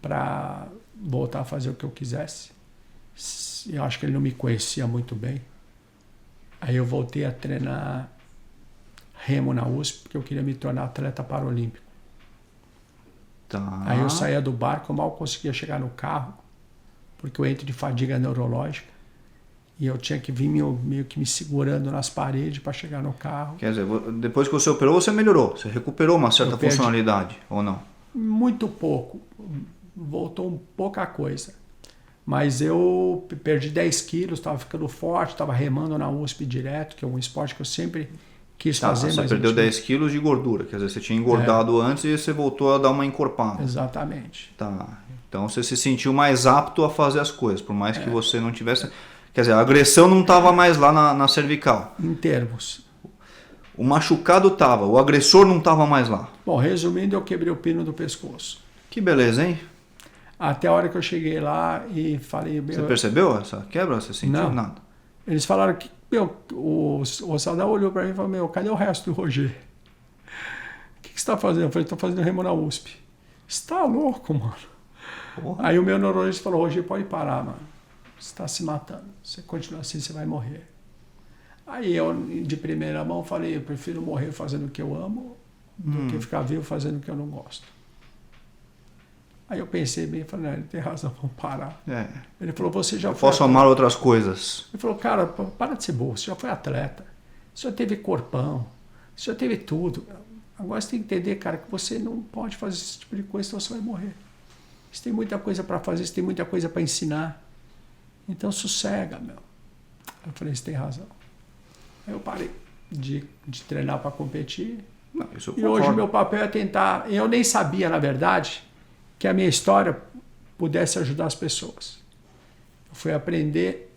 para voltar a fazer o que eu quisesse, eu acho que ele não me conhecia muito bem. Aí eu voltei a treinar remo na USP, porque eu queria me tornar atleta paralímpico. Tá. Aí eu saía do barco, eu mal conseguia chegar no carro, porque eu entro de fadiga neurológica, e eu tinha que vir meio que me segurando nas paredes para chegar no carro. Quer dizer, depois que você operou, você melhorou, você recuperou uma certa funcionalidade, ou não? Muito pouco, voltou pouca coisa. Mas eu perdi 10 quilos, estava ficando forte, estava remando na USP direto, que é um esporte que eu sempre quis fazer. Você perdeu 10 quilos de gordura, quer dizer, você tinha engordado antes e você voltou a dar uma encorpada. Exatamente. Tá. Então você se sentiu mais apto a fazer as coisas, por mais que você não tivesse... Quer dizer, a agressão não estava mais lá na cervical. Em termos. O machucado estava, o agressor não estava mais lá. Bom, resumindo, eu quebrei o pino do pescoço. Que beleza, hein? Até a hora que eu cheguei lá e falei... Você percebeu essa quebra? Você sentiu? Não. Nada? Eles falaram que... o Sadal olhou para mim e falou, cadê o resto do Roger? O que você está fazendo? Eu falei, estou fazendo remo na USP. Você está louco, mano? Porra. Aí o meu neurologista falou, Roger, pode parar, mano. Você está se matando. Você continua assim, você vai morrer. Aí eu, de primeira mão, falei, eu prefiro morrer fazendo o que eu amo do que ficar vivo fazendo o que eu não gosto. Aí eu pensei bem e falei, ele tem razão, vamos parar. Ele falou, você já foi... Posso amar outras coisas. Ele falou, cara, para de ser burro, você já foi atleta, você já teve corpão, você já teve tudo. Agora você tem que entender, cara, que você não pode fazer esse tipo de coisa, senão você vai morrer. Você tem muita coisa para fazer, você tem muita coisa para ensinar. Então sossega, meu. Eu falei, você tem razão. Aí eu parei de treinar para competir. Não, isso eu e hoje o meu papel é tentar... Eu nem sabia, na verdade, que a minha história pudesse ajudar as pessoas. Eu fui aprender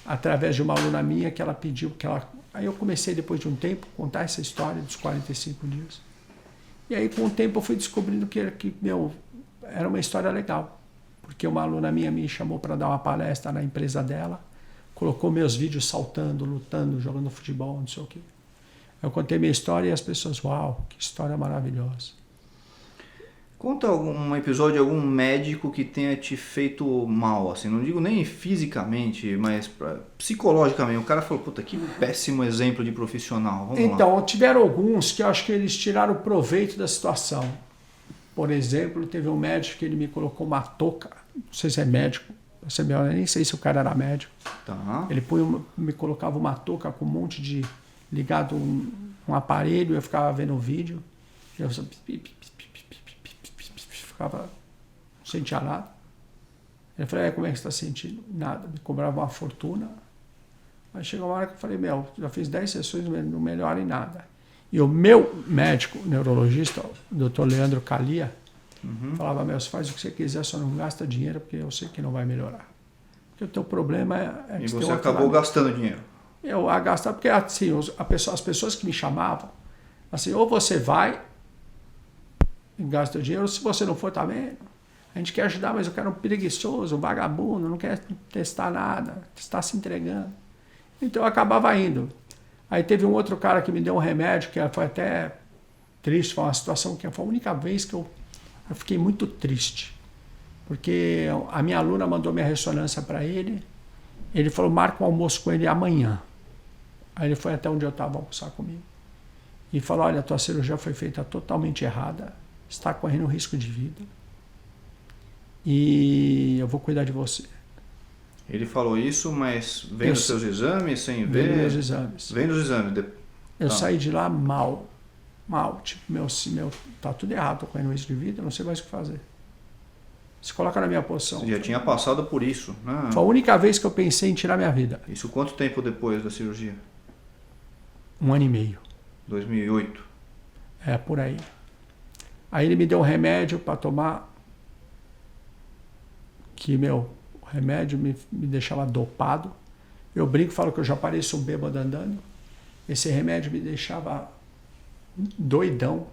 através de uma aluna minha que ela pediu que ela... Aí eu comecei, depois de um tempo, contar essa história dos 45 dias. E aí, com o tempo, eu fui descobrindo que era uma história legal. Porque uma aluna minha me chamou para dar uma palestra na empresa dela, colocou meus vídeos saltando, lutando, jogando futebol, não sei o quê. Eu contei minha história e as pessoas, uau, que história maravilhosa. Conta algum episódio de algum médico que tenha te feito mal, assim, não digo nem fisicamente, mas psicologicamente. O cara falou, puta, que péssimo exemplo de profissional. Vamos então, lá. Tiveram alguns que eu acho que eles tiraram proveito da situação. Por exemplo, teve um médico que ele me colocou uma touca, não sei se é médico, eu nem sei se o cara era médico. Tá. Ele me colocava uma touca com um monte de ligado um aparelho, eu ficava vendo o vídeo, eu ficava, não sentia nada. Ele falou, como é que você está sentindo? Nada, me cobrava uma fortuna. Aí chegou uma hora que eu falei, já fiz 10 sessões, não melhora em nada. E o meu médico, neurologista, o Dr. Leandro Calia, falava, você faz o que você quiser, só não gasta dinheiro, porque eu sei que não vai melhorar. Porque o teu problema é que e você acabou gastando dinheiro. Eu a gastar, porque assim, as pessoas que me chamavam, assim, ou você vai e gasta o dinheiro, ou se você não for também, a gente quer ajudar, mas eu quero um preguiçoso, um vagabundo, não quer testar nada, está se entregando. Então eu acabava indo. Aí teve um outro cara que me deu um remédio, que foi até triste, foi uma situação que foi a única vez que eu fiquei muito triste. Porque a minha aluna mandou minha ressonância para ele, ele falou, marca um almoço com ele amanhã. Aí ele foi até onde eu estava almoçar comigo. E falou, olha, a tua cirurgia foi feita totalmente errada, está correndo risco de vida. E eu vou cuidar de você. Ele falou isso, mas vendo os seus exames, sem ver? Vendo meus exames. Vendo os exames. Eu saí de lá mal. Tipo, tá tudo errado, tô correndo risco de vida, não sei mais o que fazer. Se coloca na minha posição. Você já tinha passado por isso, né? Foi a única vez que eu pensei em tirar minha vida. Isso quanto tempo depois da cirurgia? 1 ano e meio. 2008? É, por aí. Aí ele me deu um remédio para tomar, que, o remédio me deixava dopado. Eu brinco e falo que eu já pareço um bêbado andando. Esse remédio me deixava doidão.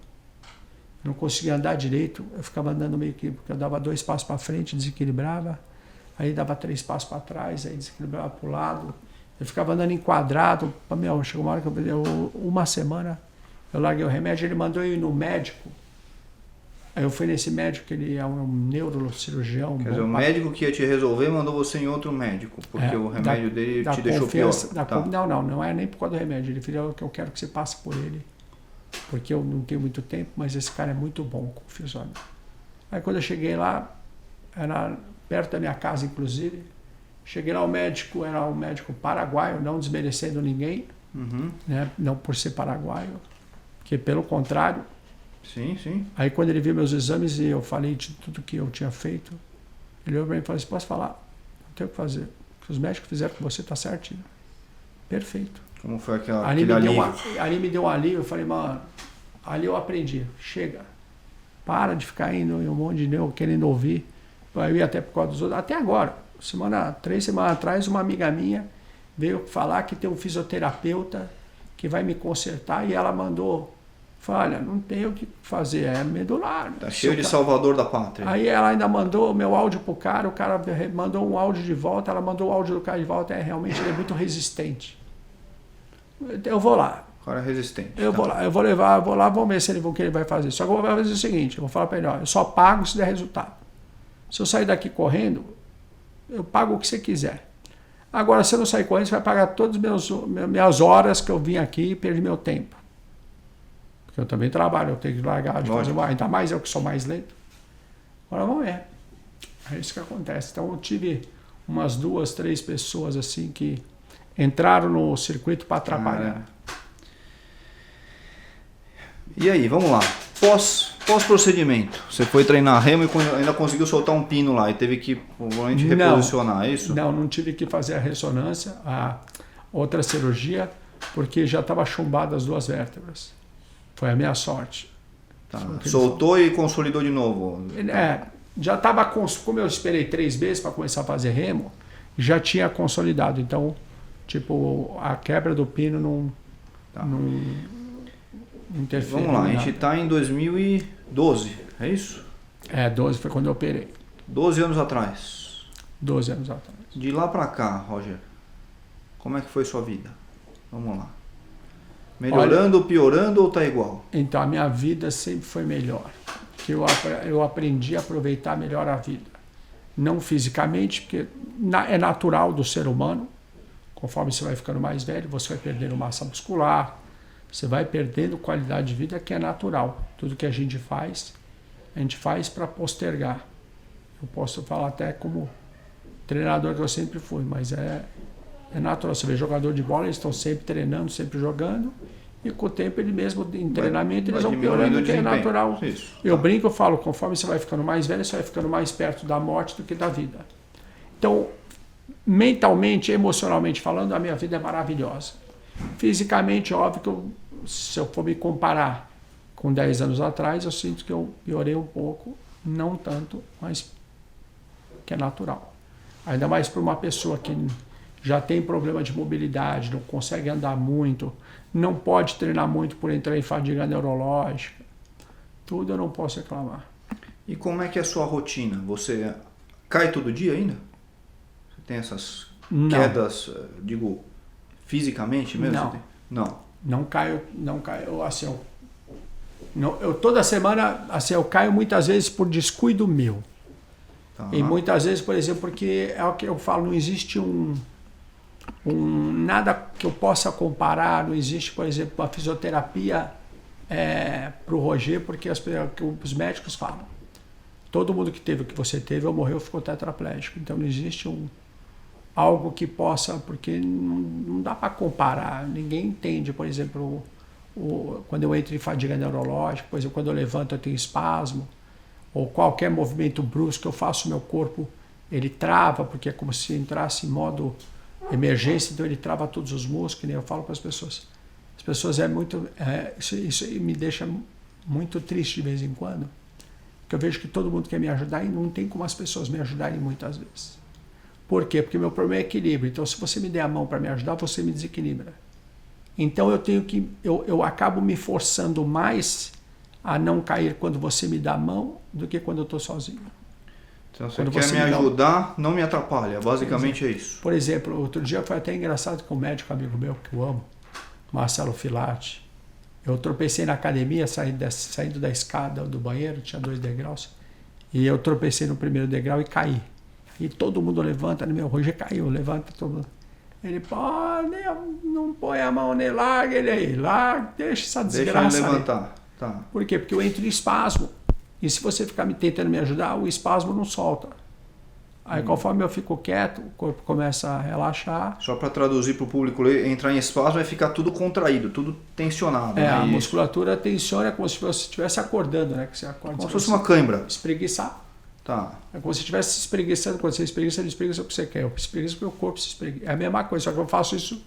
Eu não conseguia andar direito. Eu ficava andando meio que... Porque eu dava 2 passos para frente, desequilibrava. Aí dava 3 passos para trás, aí desequilibrava para o lado. Eu ficava andando enquadrado. Chegou uma hora que uma semana, eu larguei o remédio. Ele mandou eu ir no médico. Aí eu fui nesse médico, que ele é um neurocirurgião. Quer dizer, o médico que ia te resolver mandou você em outro médico, porque o remédio dele te deixou pior. Não é nem por causa do remédio. Ele falou que eu quero que você passe por ele, porque eu não tenho muito tempo, mas esse cara é muito bom, confio. Aí quando eu cheguei lá, era perto da minha casa, inclusive. Cheguei lá, o médico era um médico paraguaio, não desmerecendo ninguém, né? Não por ser paraguaio, que pelo contrário. Sim, sim. Aí quando ele viu meus exames e eu falei de tudo que eu tinha feito, ele olhou para mim e falou assim, posso falar? Não tenho o que fazer. O que os médicos fizeram com você está certinho. Perfeito. Como foi aquele alívio? Ali me deu um alívio, eu falei, mano, ali eu aprendi. Chega. Para de ficar indo em um monte de neuro querendo ouvir. Eu ia até por causa dos outros. Até agora. 3 semanas atrás, uma amiga minha veio falar que tem um fisioterapeuta que vai me consertar e ela mandou... Falei, olha, não tem o que fazer, é medular. Tá cheio de salvador da pátria. Aí ela ainda mandou o meu áudio pro cara, o cara mandou um áudio de volta, ela mandou o áudio do cara de volta, realmente ele é muito resistente. Eu vou lá. O cara é resistente. Vou lá, eu vou levar, vamos ver se o que ele vai fazer. Só que eu vou fazer o seguinte, eu vou falar para ele, ó, eu só pago se der resultado. Se eu sair daqui correndo, eu pago o que você quiser. Agora, se eu não sair correndo, você vai pagar todas as minhas horas que eu vim aqui e perdi meu tempo. Porque eu também trabalho, eu tenho que largar de fazer, ainda mais eu que sou mais lento. Agora vamos ver. É isso que acontece. Então eu tive umas 2, 3 pessoas assim que entraram no circuito para atrapalhar. E aí, vamos lá. Pós-procedimento, você foi treinar remo e ainda conseguiu soltar um pino lá e teve que provavelmente reposicionar, é isso? Não tive que fazer a ressonância, a outra cirurgia, porque já estava chumbado as 2 vértebras. Foi a minha sorte. Tá. Soltou e consolidou de novo? Já estava, como eu esperei 3 meses para começar a fazer remo, já tinha consolidado. Então, tipo, a quebra do pino não interferiu. Vamos lá, a gente está em 2012, é isso? 12 foi quando eu operei. 12 anos atrás. 12 anos atrás. De lá para cá, Roger, como é que foi sua vida? Vamos lá. Melhorando, piorando ou tá igual? Então, a minha vida sempre foi melhor. Que eu aprendi a aproveitar melhor a vida. Não fisicamente, porque é natural do ser humano. Conforme você vai ficando mais velho, você vai perdendo massa muscular, você vai perdendo qualidade de vida, que é natural. Tudo que a gente faz para postergar. Eu posso falar até como treinador que eu sempre fui, mas é natural. Você vê jogador de bola, eles estão sempre treinando, sempre jogando, e com o tempo ele mesmo em treinamento eles vão piorando, que é natural. Isso. Eu brinco, eu falo, conforme você vai ficando mais velho, você vai ficando mais perto da morte do que da vida. Então, mentalmente, emocionalmente falando, a minha vida é maravilhosa. Fisicamente, óbvio que se eu for me comparar com 10 anos atrás, eu sinto que eu piorei um pouco, não tanto, mas que é natural. Ainda mais para uma pessoa que já tem problema de mobilidade, não consegue andar muito, não pode treinar muito por entrar em fadiga neurológica. Tudo eu não posso reclamar. E como é que é a sua rotina? Você cai todo dia ainda? Você tem essas quedas, digo, fisicamente mesmo? Não. Não. Não caio, assim, eu toda semana, assim, eu caio muitas vezes por descuido meu. Tá. E muitas vezes, por exemplo, porque é o que eu falo, não existe nada que eu possa comparar, não existe, por exemplo, uma fisioterapia para o Roger, porque os médicos falam. Todo mundo que teve o que você teve ou morreu ficou tetraplégico. Então não existe algo que possa, porque não dá para comparar. Ninguém entende, por exemplo, quando eu entro em fadiga neurológica, por exemplo, quando eu levanto eu tenho espasmo, ou qualquer movimento brusco que eu faço, meu corpo ele trava, porque é como se entrasse em modo emergência, então ele trava todos os músculos, que nem eu falo para as pessoas. As pessoas isso me deixa muito triste de vez em quando, porque eu vejo que todo mundo quer me ajudar e não tem como as pessoas me ajudarem muitas vezes. Por quê? Porque meu problema é equilíbrio. Então, se você me der a mão para me ajudar, você me desequilibra. Então, eu acabo me forçando mais a não cair quando você me dá a mão do que quando eu estou sozinho. Então, você quer me ajudar, não me atrapalha. Basicamente é isso. Por exemplo, outro dia foi até engraçado com um médico amigo meu, que eu amo, Marcelo Filati. Eu tropecei na academia, saindo da escada do banheiro, tinha 2 degraus, e eu tropecei no primeiro degrau e caí. E todo mundo levanta, meu Roger caiu, levanta todo mundo. Ele, pô, não põe a mão nele, larga ele aí, deixa essa desgraça. Deixa ele levantar. Tá. Por quê? Porque eu entro em espasmo. E se você ficar tentando me ajudar, o espasmo não solta. Aí conforme eu fico quieto, o corpo começa a relaxar. Só para traduzir para o público, entrar em espasmo vai ficar tudo contraído, tudo tensionado. A musculatura tensiona como se você estivesse acordando, né? Que você acorda, como se fosse uma cãibra. Espreguiçar. Tá. É como se você estivesse se espreguiçando. Quando você espreguiça, ele espreguiça o que você quer. Eu espreguiço porque o corpo se espreguiça. É a mesma coisa, só que eu faço isso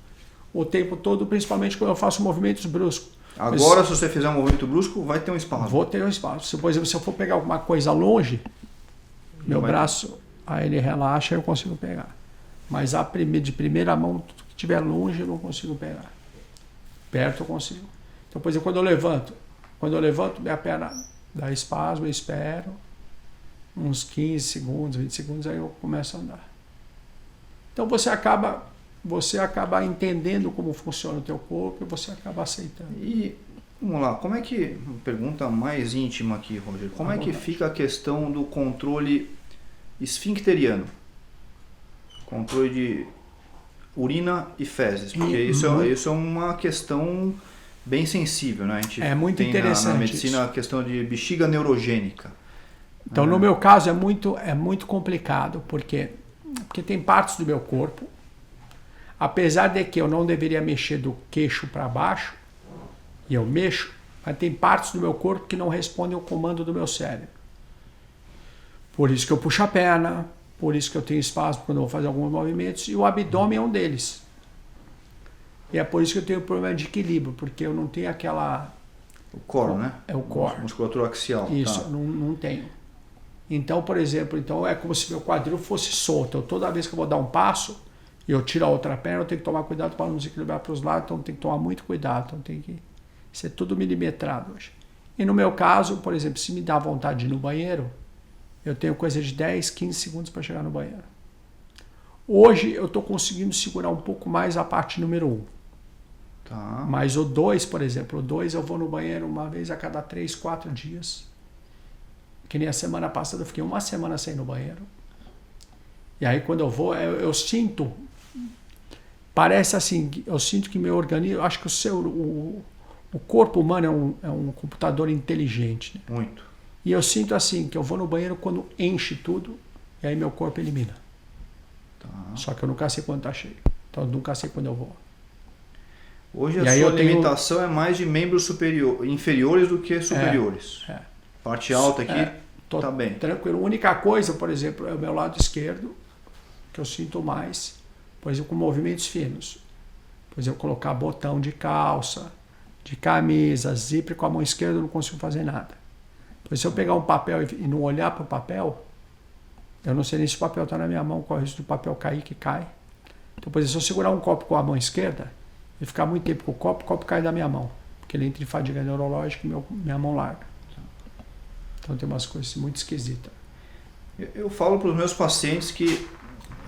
o tempo todo, principalmente quando eu faço movimentos bruscos. Agora, se você fizer um movimento brusco, vai ter um espasmo. Vou ter um espasmo. Por exemplo, se eu for pegar alguma coisa longe, meu braço, aí ele relaxa e eu consigo pegar. Mas de primeira mão, tudo que estiver longe, eu não consigo pegar. Perto eu consigo. Então, por exemplo, quando eu levanto, minha perna dá espasmo, eu espero uns 15 segundos, 20 segundos, aí eu começo a andar. Então você acaba entendendo como funciona o teu corpo e você acaba aceitando. E, vamos lá, como é que, pergunta mais íntima aqui, Roger, como é que fica a questão do controle esfincteriano? Controle de urina e fezes, porque isso é uma questão bem sensível, né? A gente muito tem interessante na medicina isso. A questão de bexiga neurogênica. Então, no meu caso, é muito complicado, porque tem partes do meu corpo, apesar de que eu não deveria mexer do queixo para baixo, e eu mexo, mas tem partes do meu corpo que não respondem ao comando do meu cérebro. Por isso que eu puxo a perna, por isso que eu tenho espasmo quando eu vou fazer alguns movimentos, e o abdômen é um deles. E é por isso que eu tenho problema de equilíbrio, porque eu não tenho aquela... O core, né? É o core. Musculatura axial. Isso, tá. não tenho. Então, por exemplo, então é como se meu quadril fosse solto. Toda vez que eu vou dar um passo e eu tiro a outra perna, eu tenho que tomar cuidado para não desequilibrar para os lados, então tem que tomar muito cuidado. Então tem que ser tudo milimetrado hoje. E no meu caso, por exemplo, se me dá vontade de ir no banheiro, eu tenho coisa de 10, 15 segundos para chegar no banheiro. Hoje eu estou conseguindo segurar um pouco mais a parte número 1. Tá. Mas o 2, por exemplo, o 2 eu vou no banheiro uma vez a cada 3, 4 dias. Que nem a semana passada eu fiquei uma semana sem ir no banheiro. E aí quando eu vou, eu sinto, parece assim, eu sinto que meu organismo, acho que o corpo humano é um computador inteligente. Né? Muito. E eu sinto assim, que eu vou no banheiro quando enche tudo, e aí meu corpo elimina. Tá. Só que eu nunca sei quando tá cheio. Então eu nunca sei quando eu vou. Hoje a sua alimentação é mais de membros inferiores do que superiores. Parte alta aqui tá bem. Tranquilo. A única coisa, por exemplo, é o meu lado esquerdo, que eu sinto mais, por exemplo, com movimentos finos. Por exemplo, colocar botão de calça, de camisa, zíper com a mão esquerda eu não consigo fazer nada. Pois se eu pegar um papel e não olhar para o papel, eu não sei nem se o papel está na minha mão, corre o risco do papel cair, que cai. Então, por exemplo, se eu segurar um copo com a mão esquerda e ficar muito tempo com o copo cai da minha mão, porque ele entra em fadiga neurológica e minha mão larga. Então tem umas coisas muito esquisitas. Eu falo para os meus pacientes que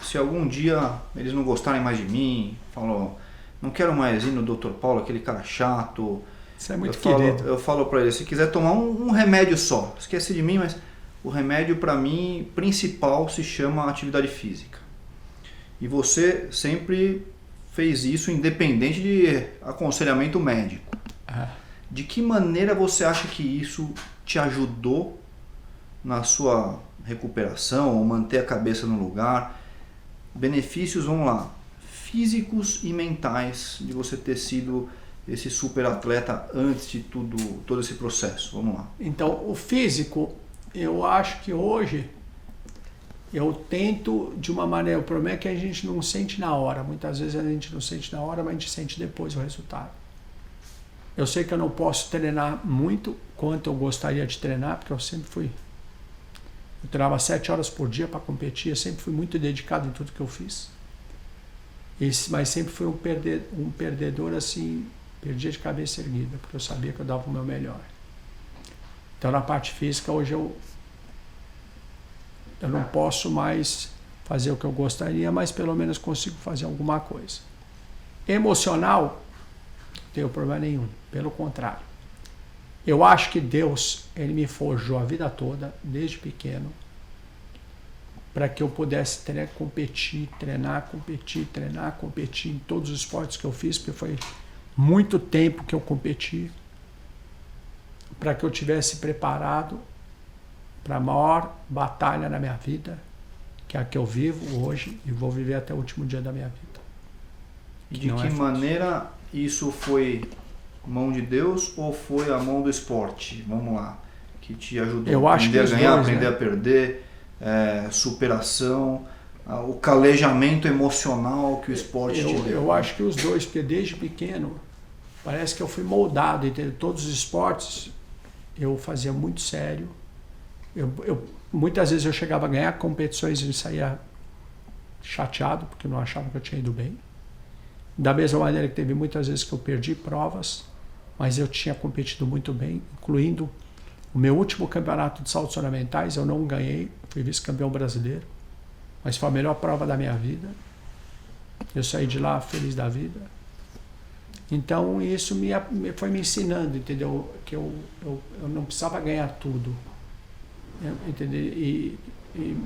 se algum dia eles não gostarem mais de mim, falam, não quero mais ir no Dr. Paulo, aquele cara chato. Isso é muito querido. Eu falo para eles, se quiser tomar um remédio só, esquece de mim, mas o remédio para mim principal se chama atividade física. E você sempre fez isso independente de aconselhamento médico. De que maneira você acha que isso te ajudou na sua recuperação ou manter a cabeça no lugar? Benefícios, vamos lá, físicos e mentais de você ter sido esse super atleta antes de todo esse processo. Vamos lá. Então, o físico, eu acho que hoje eu tento de uma maneira, o problema é que a gente não sente na hora. Muitas vezes a gente não sente na hora, mas a gente sente depois o resultado. Eu sei que eu não posso treinar muito quanto eu gostaria de treinar, porque eu sempre fui... Eu treinava 7 horas por dia para competir, eu sempre fui muito dedicado em tudo que eu fiz. Mas sempre fui um perdedor assim, perdia de cabeça erguida, porque eu sabia que eu dava o meu melhor. Então na parte física hoje eu não posso mais fazer o que eu gostaria, mas pelo menos consigo fazer alguma coisa. Emocional, não tenho problema nenhum, pelo contrário. Eu acho que Deus, ele me forjou a vida toda, desde pequeno, para que eu pudesse competir, treinar, competir em todos os esportes que eu fiz, porque foi muito tempo que eu competi, para que eu tivesse preparado para a maior batalha na minha vida, que é a que eu vivo hoje e vou viver até o último dia da minha vida. E de que maneira isso foi mão de Deus ou foi a mão do esporte? Vamos lá, que te ajudou a aprender a ganhar, aprender a perder, superação, o calejamento emocional que o esporte te deu. Eu acho que os dois, porque desde pequeno parece que eu fui moldado, entendeu? Todos os esportes eu fazia muito sério. Muitas vezes eu chegava a ganhar competições e saía chateado porque não achava que eu tinha ido bem. Da mesma maneira que teve muitas vezes que eu perdi provas, mas eu tinha competido muito bem, incluindo o meu último campeonato de saltos ornamentais. Eu não ganhei, fui vice-campeão brasileiro, mas foi a melhor prova da minha vida. Eu saí de lá feliz da vida. Então isso foi me ensinando, entendeu? Que eu não precisava ganhar tudo, entendeu? E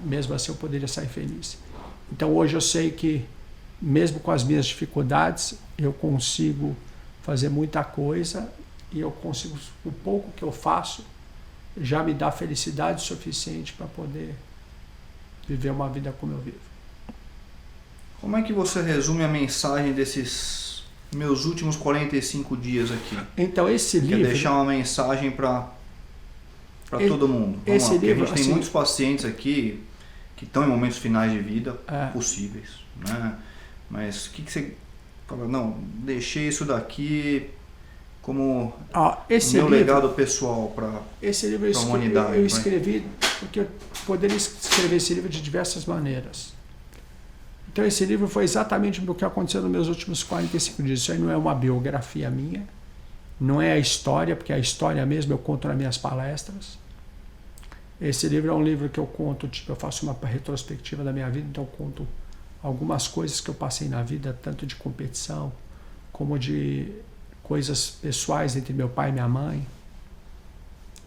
mesmo assim eu poderia sair feliz. Então hoje eu sei que mesmo com as minhas dificuldades, eu consigo fazer muita coisa e eu consigo, o pouco que eu faço já me dá felicidade suficiente para poder viver uma vida como eu vivo. Como é que você resume a mensagem desses meus últimos 45 dias aqui? Então esse livro... Quer deixar uma mensagem para todo mundo? Vamos lá, porque a gente tem muitos pacientes aqui que estão em momentos finais de vida possíveis, né? Mas o que você fala? Não, deixei isso daqui como meu legado pessoal para a humanidade. Eu escrevi porque eu poderia escrever esse livro de diversas maneiras. Então esse livro foi exatamente o que aconteceu nos meus últimos 45 dias. Isso aí não é uma biografia minha, não é a história, porque a história mesmo eu conto nas minhas palestras. Esse livro é um livro que eu conto, tipo, eu faço uma retrospectiva da minha vida, então eu conto algumas coisas que eu passei na vida, tanto de competição, como de coisas pessoais entre meu pai e minha mãe.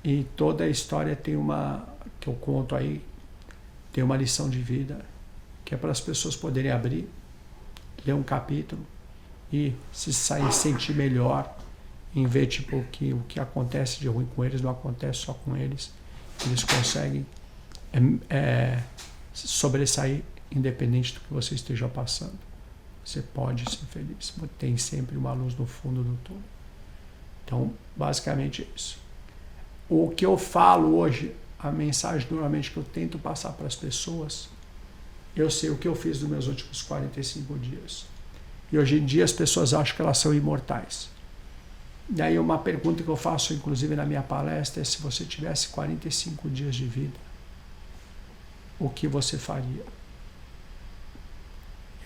E toda a história tem que eu conto aí, tem uma lição de vida, que é para as pessoas poderem abrir, ler um capítulo e se sentir melhor, em ver tipo, que o que acontece de ruim com eles não acontece só com eles. Eles conseguem sobressair independente do que você esteja passando. Você pode ser feliz. Tem sempre uma luz no fundo do túnel. Então, basicamente é isso. O que eu falo hoje, a mensagem normalmente que eu tento passar para as pessoas, eu sei o que eu fiz nos meus últimos 45 dias. E hoje em dia as pessoas acham que elas são imortais. E aí uma pergunta que eu faço, inclusive na minha palestra, é se você tivesse 45 dias de vida, o que você faria?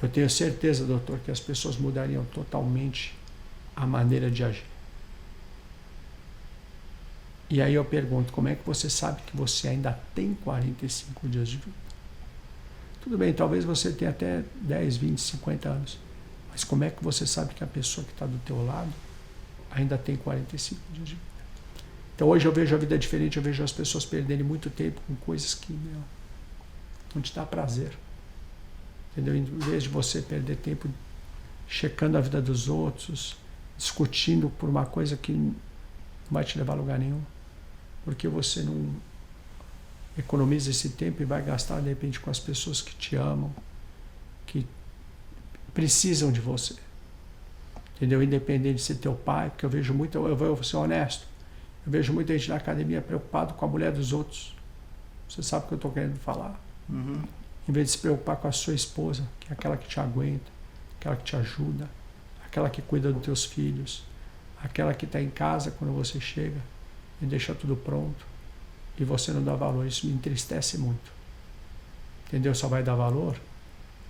Eu tenho certeza, doutor, que as pessoas mudariam totalmente a maneira de agir. E aí eu pergunto, como é que você sabe que você ainda tem 45 dias de vida? Tudo bem, talvez você tenha até 10, 20, 50 anos. Mas como é que você sabe que a pessoa que está do teu lado ainda tem 45 dias de vida? Então hoje eu vejo a vida diferente, eu vejo as pessoas perderem muito tempo com coisas que não te dá prazer. Entendeu? Em vez de você perder tempo checando a vida dos outros, discutindo por uma coisa que não vai te levar a lugar nenhum, porque você não economiza esse tempo e vai gastar de repente com as pessoas que te amam, que precisam de você. Entendeu? Independente de ser teu pai, porque eu vou ser honesto, eu vejo muita gente na academia preocupado com a mulher dos outros. Você sabe o que eu estou querendo falar. Uhum. Em vez de se preocupar com a sua esposa, que é aquela que te aguenta, aquela que te ajuda, aquela que cuida dos teus filhos, aquela que está em casa quando você chega e deixa tudo pronto e você não dá valor. Isso me entristece muito. Entendeu? Só vai dar valor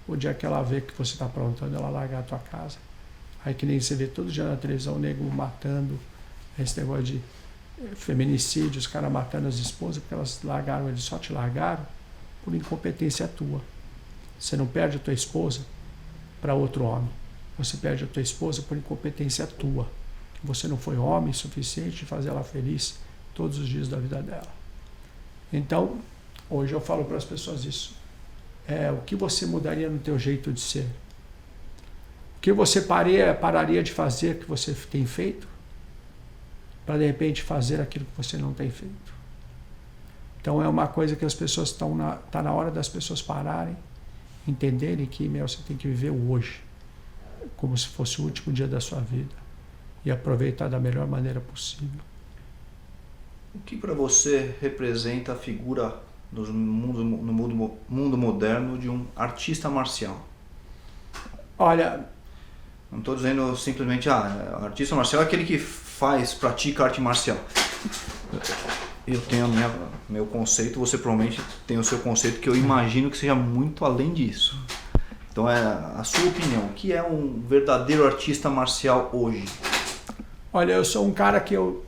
o dia que ela vê que você está aprontando, ela largar a tua casa. Aí que nem você vê todo dia na televisão o nego matando, esse negócio de feminicídio, os caras matando as esposas porque elas largaram, eles só te largaram por incompetência tua. Você não perde a tua esposa para outro homem. Você perde a tua esposa por incompetência tua. Você não foi homem suficiente de fazer ela feliz todos os dias da vida dela. Então, hoje eu falo para as pessoas isso. O que você mudaria no teu jeito de ser? O que você pararia de fazer que você tem feito para de repente fazer aquilo que você não tem feito? Então é uma coisa que as pessoas tá na hora das pessoas pararem, entenderem que você tem que viver o hoje, como se fosse o último dia da sua vida e aproveitar da melhor maneira possível. O que para você representa a figura no mundo moderno de um artista marcial? Olha, não estou dizendo simplesmente artista marcial é aquele que pratica arte marcial. Eu tenho meu conceito, você provavelmente tem o seu conceito, que eu imagino que seja muito além disso. Então é a sua opinião, o que é um verdadeiro artista marcial hoje? Olha, eu sou um cara que eu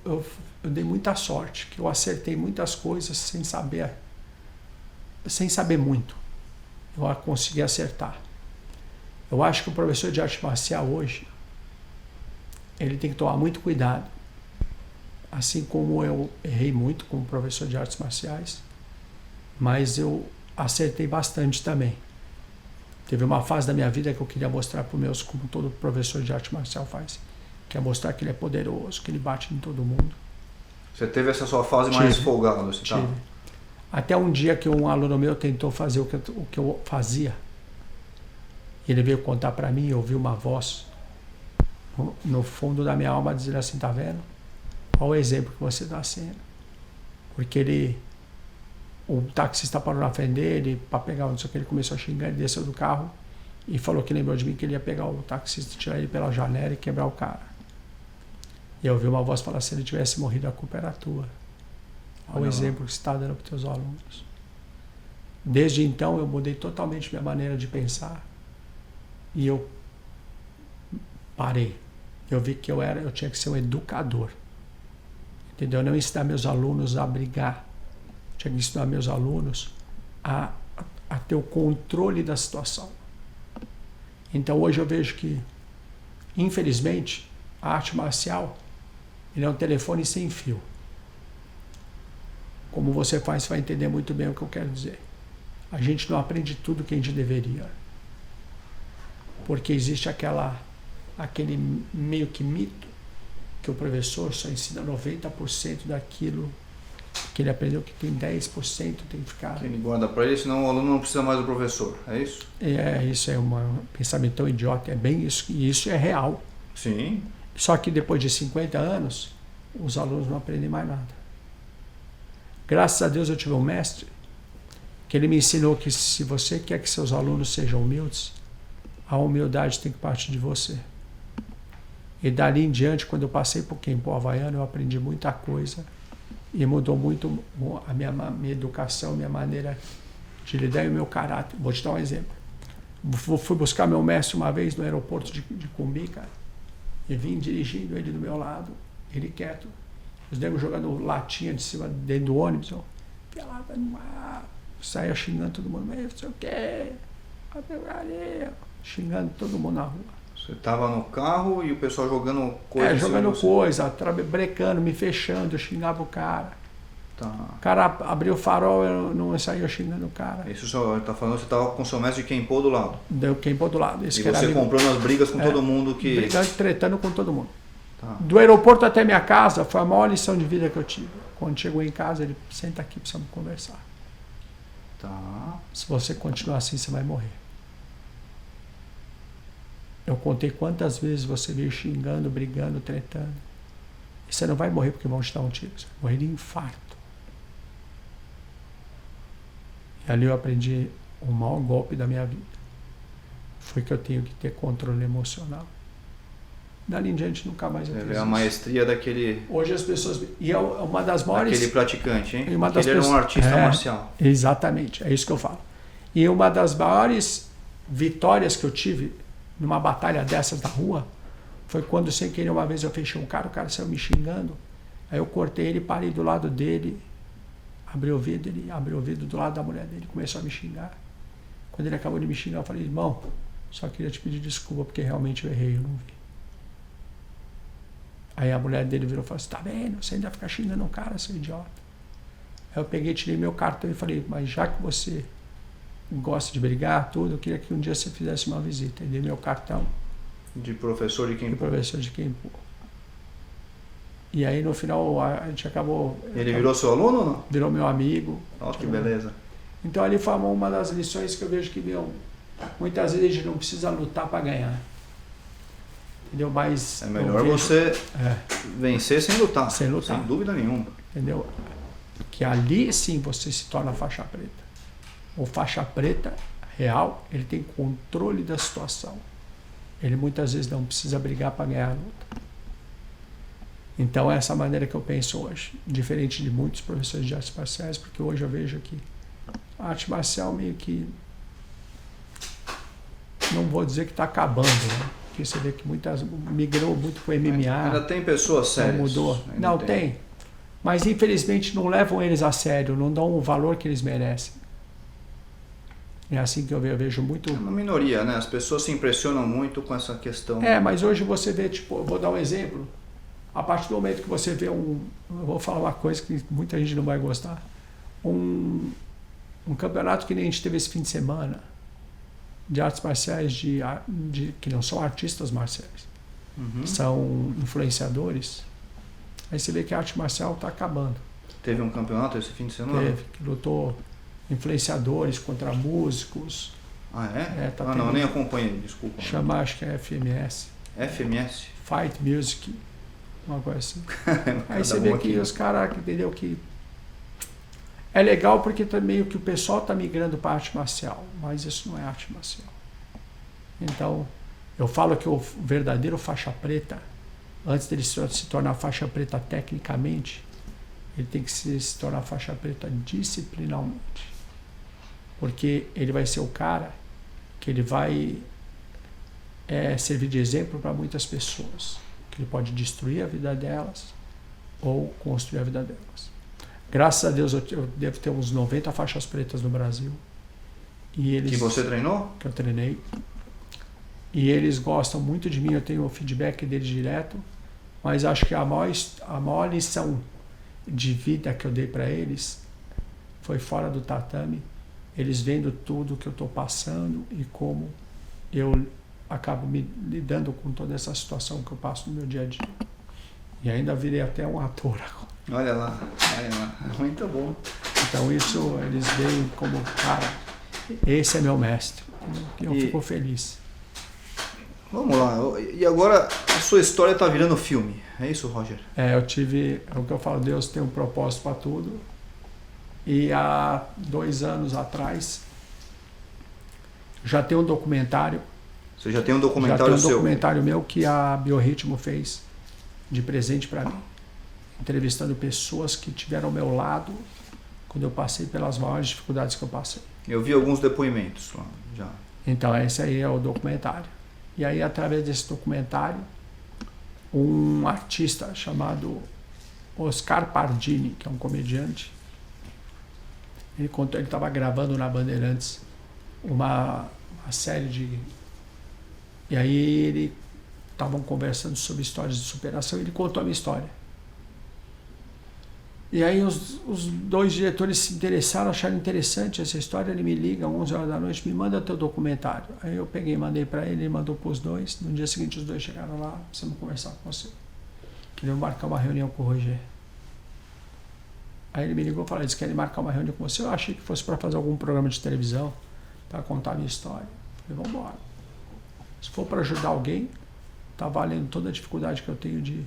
dei muita sorte, que eu acertei muitas coisas sem saber muito. Eu consegui acertar. Eu acho que o professor de arte marcial hoje, ele tem que tomar muito cuidado. Assim como eu errei muito como professor de artes marciais, mas eu acertei bastante também. Teve uma fase da minha vida que eu queria mostrar para os meus, como todo professor de arte marcial faz, que é mostrar que ele é poderoso, que ele bate em todo mundo. Você teve essa sua fase mais folgada? Tive. Até um dia que um aluno meu tentou fazer o que eu fazia. Ele veio contar para mim, eu ouvi uma voz no fundo da minha alma dizendo assim, tá vendo? Qual o exemplo que você está sendo? Porque o taxista parou na frente dele para pegar não sei o que, ele começou a xingar, ele desceu do carro e falou que lembrou de mim que ele ia pegar o taxista, tirar ele pela janela e quebrar o cara. E eu ouvi uma voz falar, se ele tivesse morrido, a culpa era tua. ao exemplo que você está dando para os teus alunos. Desde então eu mudei totalmente minha maneira de pensar e eu parei. Eu vi que eu tinha que ser um educador. Entendeu? Não ensinar meus alunos a brigar. Eu tinha que ensinar meus alunos a ter o controle da situação. Então hoje eu vejo que, infelizmente, a arte marcial ele é um telefone sem fio. Como você faz, você vai entender muito bem o que eu quero dizer. A gente não aprende tudo que a gente deveria. Porque existe aquele meio que mito que o professor só ensina 90% daquilo que ele aprendeu, que tem 10% tem que ficar... Que ele guarda para ele, senão o aluno não precisa mais do professor, é isso? Isso é um pensamento tão idiota, é bem isso, e isso é real. Sim. Só que depois de 50 anos, os alunos não aprendem mais nada. Graças a Deus eu tive um mestre que ele me ensinou que se você quer que seus alunos sejam humildes, a humildade tem que partir de você. E dali em diante, quando eu passei por Kenpo Havaiano, eu aprendi muita coisa e mudou muito a minha educação, minha maneira de lidar e o meu caráter. Vou te dar um exemplo. Fui buscar meu mestre uma vez no aeroporto de Cumbica e vim dirigindo ele do meu lado, ele quieto. Os negros jogando latinha de cima, dentro do ônibus. Eu saía xingando todo mundo, não sei o quê, xingando todo mundo na rua. Você estava no carro e o pessoal jogando coisa? Jogando coisa, brecando, me fechando, eu xingava o cara. Tá. O cara abriu o farol, eu não saía xingando o cara. Isso só está falando, você estava com o seu mestre de Kenpo do lado? Deu Kenpo do lado. E você comprou nas brigas com todo mundo que... Brigando, tretando com todo mundo. Tá. Do aeroporto até minha casa, foi a maior lição de vida que eu tive. Quando chegou em casa, ele senta aqui, precisamos conversar. Tá. Se você continuar assim, você vai morrer. Eu contei quantas vezes você veio xingando, brigando, tretando. E você não vai morrer porque vão te dar um tiro. Você vai morrer de infarto. E ali eu aprendi o maior golpe da minha vida. Foi que eu tenho que ter controle emocional. Dali em diante nunca mais eu fiz isso. É a maestria daquele... Hoje as pessoas... E é uma das maiores... Aquele praticante, hein? Ele era um artista marcial. Exatamente, é isso que eu falo. E uma das maiores vitórias que eu tive numa batalha dessas na rua foi quando, sem querer, uma vez eu fechei um cara, o cara saiu me xingando. Aí eu cortei ele, parei do lado dele, abri o vidro, ele abriu o vidro do lado da mulher dele, começou a me xingar. Quando ele acabou de me xingar, eu falei, irmão, só queria te pedir desculpa porque realmente eu errei, eu não vi. Aí a mulher dele virou e falou assim, tá vendo? Você ainda fica xingando um cara, seu idiota. Aí eu peguei, tirei meu cartão e falei, mas já que você gosta de brigar, tudo, eu queria que um dia você fizesse uma visita. E dei meu cartão. De professor de Kenpo. De professor de Kenpo. E aí no final a gente acabou... Ele virou seu aluno ou não? Virou meu amigo. Nossa, que beleza. Então ali foi uma das lições que eu vejo que, muitas vezes a gente não precisa lutar para ganhar. Entendeu? Mas é melhor você vencer sem lutar. Sem lutar. Sem dúvida nenhuma. Entendeu? Que ali sim você se torna faixa preta. O faixa preta real, ele tem controle da situação. Ele muitas vezes não precisa brigar para ganhar a luta. Então é essa maneira que eu penso hoje. Diferente de muitos professores de artes marciais, porque hoje eu vejo que a arte marcial meio que... Não vou dizer que está acabando, né? Porque você vê que migrou muito para o MMA. Ainda tem pessoas sérias. Mudou. Não, tem. Mas infelizmente não levam eles a sério, não dão o valor que eles merecem. É assim que eu vejo muito... É uma minoria, né? As pessoas se impressionam muito com essa questão. Mas hoje você vê, eu vou dar um exemplo. A partir do momento que você vê eu vou falar uma coisa que muita gente não vai gostar. Um campeonato que nem a gente teve esse fim de semana, de artes marciais, que não são artistas marciais, são influenciadores. Aí você vê que a arte marcial está acabando. Teve um campeonato esse fim de semana? Teve, que lutou influenciadores contra músicos. Ah, é? Não, nem acompanhei, desculpa. Chama, acho que é FMS. FMS? Fight Music, uma coisa assim. Aí você vê que os caras, entendeu, que é legal porque meio que o pessoal está migrando para a arte marcial, mas isso não é arte marcial. Então, eu falo que o verdadeiro faixa preta, antes dele se tornar faixa preta tecnicamente, ele tem que se tornar faixa preta disciplinarmente. Porque ele vai ser o cara que ele vai servir de exemplo para muitas pessoas. Que ele pode destruir a vida delas ou construir a vida delas. Graças a Deus eu devo ter uns 90 faixas pretas no Brasil. E eles, que você treinou? Que eu treinei. E eles gostam muito de mim, eu tenho o feedback deles direto. Mas acho que a maior lição de vida que eu dei para eles foi fora do tatame. Eles vendo tudo que eu estou passando e como eu acabo me lidando com toda essa situação que eu passo no meu dia a dia. E ainda virei até um ator agora. Olha lá. Muito bom. Então isso eles veem como, cara, esse é meu mestre. E eu fico feliz. Vamos lá. E agora a sua história está virando filme. É isso, Roger? É o que eu falo, Deus tem um propósito para tudo. E há 2 anos atrás já tem um documentário. Você já tem um documentário seu? Já tem um documentário meu que a Biorritmo fez de presente para mim. Entrevistando pessoas que tiveram ao meu lado quando eu passei pelas maiores dificuldades que eu passei. Eu vi alguns depoimentos lá já. Então esse aí é o documentário. E aí através desse documentário, um artista chamado Oscar Pardini, que é um comediante, ele contou, ele estava gravando na Bandeirantes uma série de... E aí ele estavam conversando sobre histórias de superação e ele contou a minha história. E aí os 2 diretores se interessaram, acharam interessante essa história, ele me liga às 11 horas da noite, me manda teu documentário. Aí eu peguei e mandei para ele, ele mandou para os 2. No dia seguinte os 2 chegaram lá, precisamos conversar com você. Queriam marcar uma reunião com o Roger. Aí ele me ligou e falou, eles querem marcar uma reunião com você. Eu achei que fosse para fazer algum programa de televisão, para contar a minha história. Eu falei, vamos embora. Se for para ajudar alguém, tá valendo toda a dificuldade que eu tenho de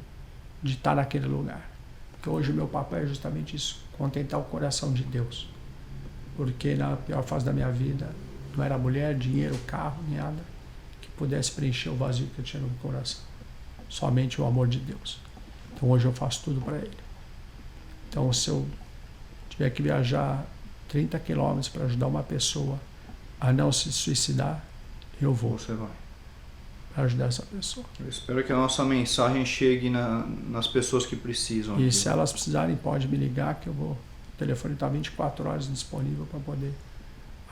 estar naquele lugar. Porque hoje o meu papel é justamente isso, contentar o coração de Deus. Porque na pior fase da minha vida, não era mulher, dinheiro, carro, nada que pudesse preencher o vazio que eu tinha no meu coração. Somente o amor de Deus. Então hoje eu faço tudo para Ele. Então se eu tiver que viajar 30 quilômetros para ajudar uma pessoa a não se suicidar, eu vou. Você vai. Para ajudar essa pessoa. Eu espero que a nossa mensagem chegue nas pessoas que precisam. E aqui. se elas precisarem, pode me ligar que eu vou. O telefone está 24 horas disponível para poder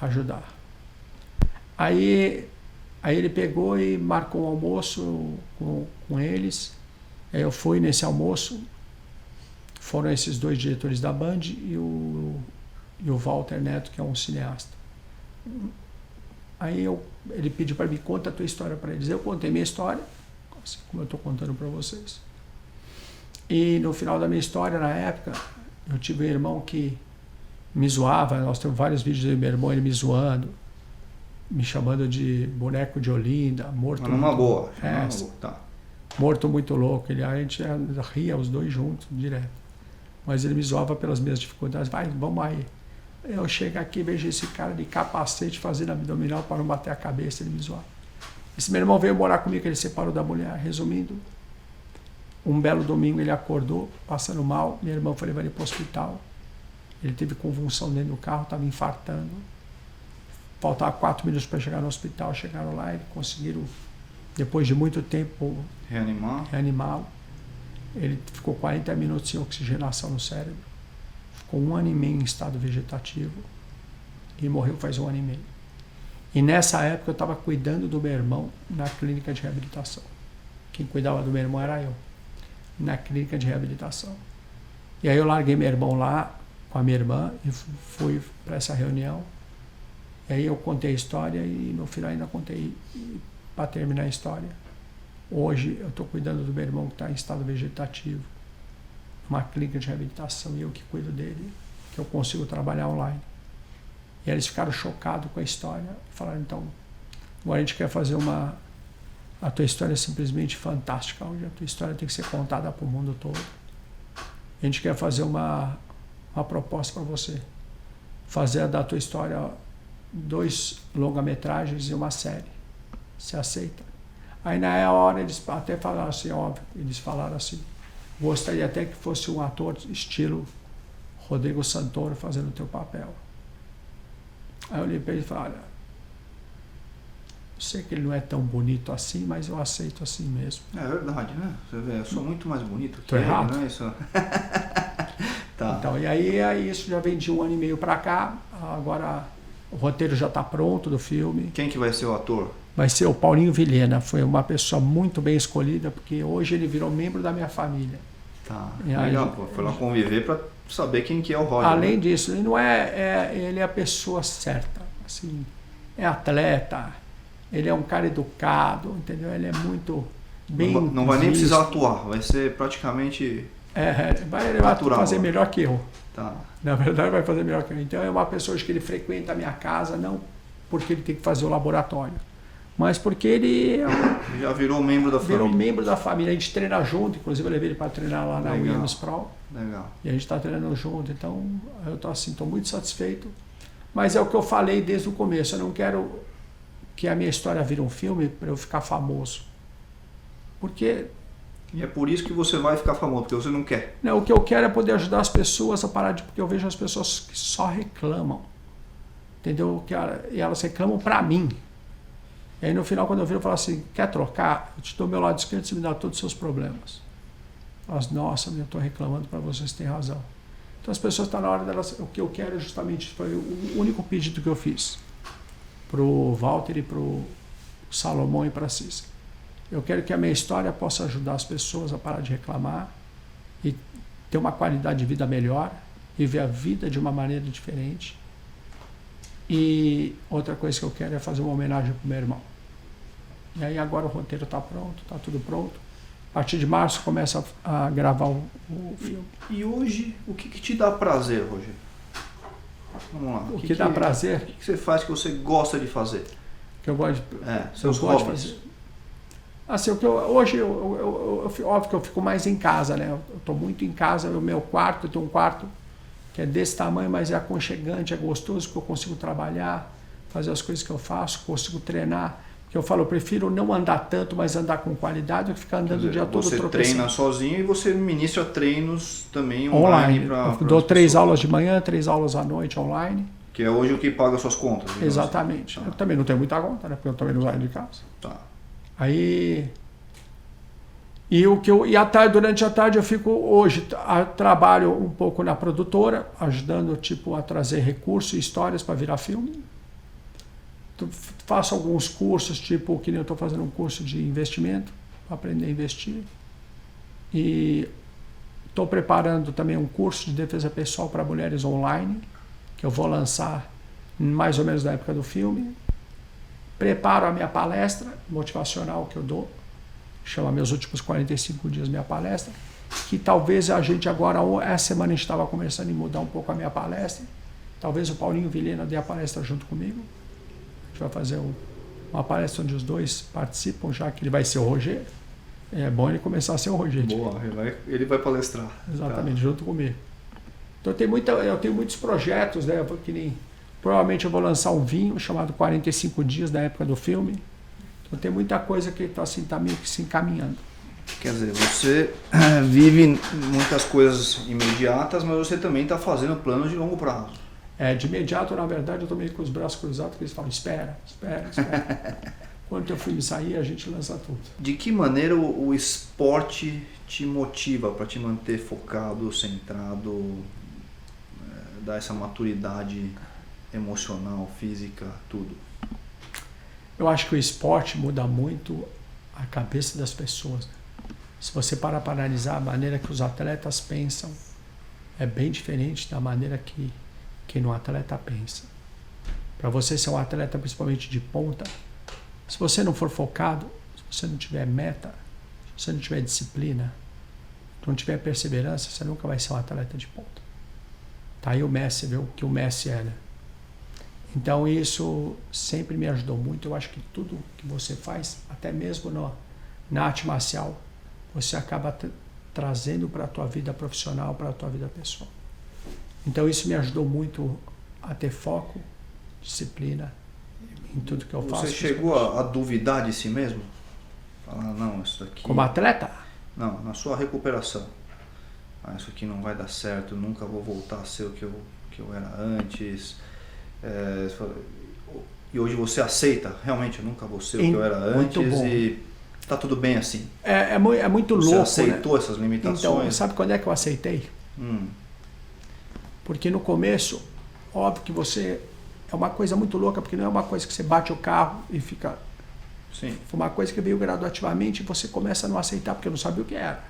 ajudar. Aí ele pegou e marcou um almoço com eles. Aí eu fui nesse almoço. Foram esses 2 diretores da Band e o Walter Neto, que é um cineasta. Aí ele pediu para mim, conta a tua história para eles. Eu contei minha história, assim como eu estou contando para vocês. E no final da minha história, na época, eu tive um irmão que me zoava. Nós temos vários vídeos do meu irmão, ele me zoando, me chamando de boneco de Olinda, morto. Mas numa boa. Tá. Morto muito louco. A gente ria os 2 juntos, direto. Mas ele me zoava pelas minhas dificuldades. Vai, vamos aí. Eu chego aqui e vejo esse cara de capacete fazendo abdominal para não bater a cabeça, ele me zoava. Esse meu irmão veio morar comigo, ele separou da mulher. Resumindo, um belo domingo ele acordou, passando mal, meu irmão foi levar ele para o hospital. Ele teve convulsão dentro do carro, estava infartando. Faltava 4 minutos para chegar no hospital, chegaram lá e conseguiram, depois de muito tempo, reanimá-lo. Ele ficou 40 minutos sem oxigenação no cérebro. Ficou 1 ano e meio em estado vegetativo e morreu faz 1 ano e meio. E nessa época eu estava cuidando do meu irmão na clínica de reabilitação. Quem cuidava do meu irmão era eu, na clínica de reabilitação. E aí eu larguei meu irmão lá com a minha irmã e fui para essa reunião. E aí eu contei a história e no final ainda contei, para terminar a história. Hoje eu estou cuidando do meu irmão que está em estado vegetativo, uma clínica de reabilitação, e eu que cuido dele, que eu consigo trabalhar online. E eles ficaram chocados com a história, falaram, então, agora a gente quer fazer a tua história é simplesmente fantástica, hoje a tua história tem que ser contada para o mundo todo. A gente quer fazer uma proposta para você, fazer da tua história 2 longa-metragens e uma série. Você aceita? Aí na hora eles até falaram assim, óbvio, eles falaram assim, gostaria até que fosse um ator estilo Rodrigo Santoro fazendo o teu papel. Aí eu olhei para ele e falei, olha, eu sei que ele não é tão bonito assim, mas eu aceito assim mesmo. É verdade, né? Você vê, eu sou muito mais bonito que ele, errado? Não é isso? Tá. Então, e aí isso já vem de 1 ano e meio para cá, agora o roteiro já está pronto do filme. Quem que vai ser o ator? Vai ser o Paulinho Vilhena, foi uma pessoa muito bem escolhida, porque hoje ele virou membro da minha família. Tá, legal, pô. Foi lá conviver para saber quem que é o Roger. Além disso, ele não ele é a pessoa certa, assim, é atleta, ele é um cara educado, entendeu? Ele é muito bem Não vai nem precisar atuar, vai ser praticamente ele vai natural, fazer melhor que eu. Tá. Na verdade, vai fazer melhor que eu. Então, é uma pessoa que ele frequenta a minha casa, não porque ele tem que fazer o laboratório, mas porque ele já virou membro da família. Virou membro da família. A gente treina junto, inclusive eu levei ele para treinar lá na Williams Pro. Legal. E a gente está treinando junto, então eu estou muito satisfeito. Mas é o que eu falei desde o começo, eu não quero que a minha história vire um filme para eu ficar famoso. Porque... E é por isso que você vai ficar famoso, porque você não quer. Não, o que eu quero é poder ajudar as pessoas a parar de... Porque eu vejo as pessoas que só reclamam. Entendeu? E elas reclamam para mim. E aí no final, quando eu viro, eu falo assim, quer trocar? Eu te dou meu lado esquerdo, você me dá todos os seus problemas. Elas, nossa, eu estou reclamando para vocês, têm razão. Então as pessoas estão na hora delas, o que eu quero justamente, foi o único pedido que eu fiz para o Walter e para o Salomão e para a Cissa. Eu quero que a minha história possa ajudar as pessoas a parar de reclamar e ter uma qualidade de vida melhor, viver a vida de uma maneira diferente. E outra coisa que eu quero é fazer uma homenagem para o meu irmão. E aí agora o roteiro está pronto, está tudo pronto. A partir de março começa a gravar o filme. E hoje, o que te dá prazer, Roger? Vamos lá. O que dá prazer? O que você faz que você gosta de fazer? Que eu gosto de, seus hobbies. Assim, hoje, óbvio que eu fico mais em casa, né? Eu estou muito em casa, o meu quarto, eu tenho um quarto que é desse tamanho, mas é aconchegante, é gostoso, porque eu consigo trabalhar, fazer as coisas que eu faço, consigo treinar. Porque eu falo, eu prefiro não andar tanto, mas andar com qualidade, do que ficar andando o dia todo tropeçando. Você treina sozinho e você ministra treinos também online. Eu dou 3 aulas de manhã, 3 aulas à noite online. Que é hoje o que paga as suas contas. Exatamente. Assim. Eu também não tenho muita conta, né? Porque eu também não saio de casa. Tá. Aí... E à tarde, durante a tarde eu fico hoje, trabalho um pouco na produtora, ajudando tipo, a trazer recursos e histórias para virar filme. Faço alguns cursos, tipo que nem eu estou fazendo um curso de investimento, para aprender a investir. E estou preparando também um curso de defesa pessoal para mulheres online, que eu vou lançar mais ou menos na época do filme. Preparo a minha palestra motivacional que eu dou, chama Meus Últimos 45 Dias, minha palestra, que talvez a gente agora, essa semana a gente estava conversando em mudar um pouco a minha palestra, talvez o Paulinho Vilhena dê a palestra junto comigo, a gente vai fazer uma palestra onde os dois participam, já que ele vai ser o Roger, é bom ele começar a ser o Roger. Boa, ele vai palestrar. Exatamente, tá. Junto comigo. Então eu tenho muitos projetos, né, que nem, provavelmente eu vou lançar um vinho chamado 45 Dias, da época do filme. Então tem muita coisa que está assim, meio que se encaminhando. Quer dizer, você vive muitas coisas imediatas, mas você também está fazendo planos de longo prazo. De imediato, na verdade, eu estou meio com os braços cruzados, porque eles falam, espera. Quando teu filme sair, a gente lança tudo. De que maneira o esporte te motiva para te manter focado, centrado, dar essa maturidade emocional, física, tudo? Eu acho que o esporte muda muito a cabeça das pessoas. Se você parar para analisar a maneira que os atletas pensam, é bem diferente da maneira que um atleta pensa. Para você ser um atleta, principalmente de ponta, se você não for focado, se você não tiver meta, se você não tiver disciplina, não tiver perseverança, você nunca vai ser um atleta de ponta. Tá aí o Messi, vê o que o Messi é, né? Então isso sempre me ajudou muito. Eu acho que tudo que você faz, até mesmo na arte marcial, você acaba trazendo para a tua vida profissional, para a tua vida pessoal. Então isso me ajudou muito a ter foco, disciplina em tudo que eu faço. Você chegou a duvidar de si mesmo? Falar, não, isso daqui... Como atleta? Não, na sua recuperação. isso aqui não vai dar certo, nunca vou voltar a ser o que eu era antes. E hoje você aceita, realmente eu nunca vou ser o que eu era antes e tá tudo bem assim. É muito louco. Você aceitou, né, essas limitações? Então, sabe quando é que eu aceitei? Porque no começo, óbvio que você... É uma coisa muito louca, porque não é uma coisa que você bate o carro e fica... Sim. Foi uma coisa que veio gradativamente e você começa a não aceitar, porque eu não sabia o que era.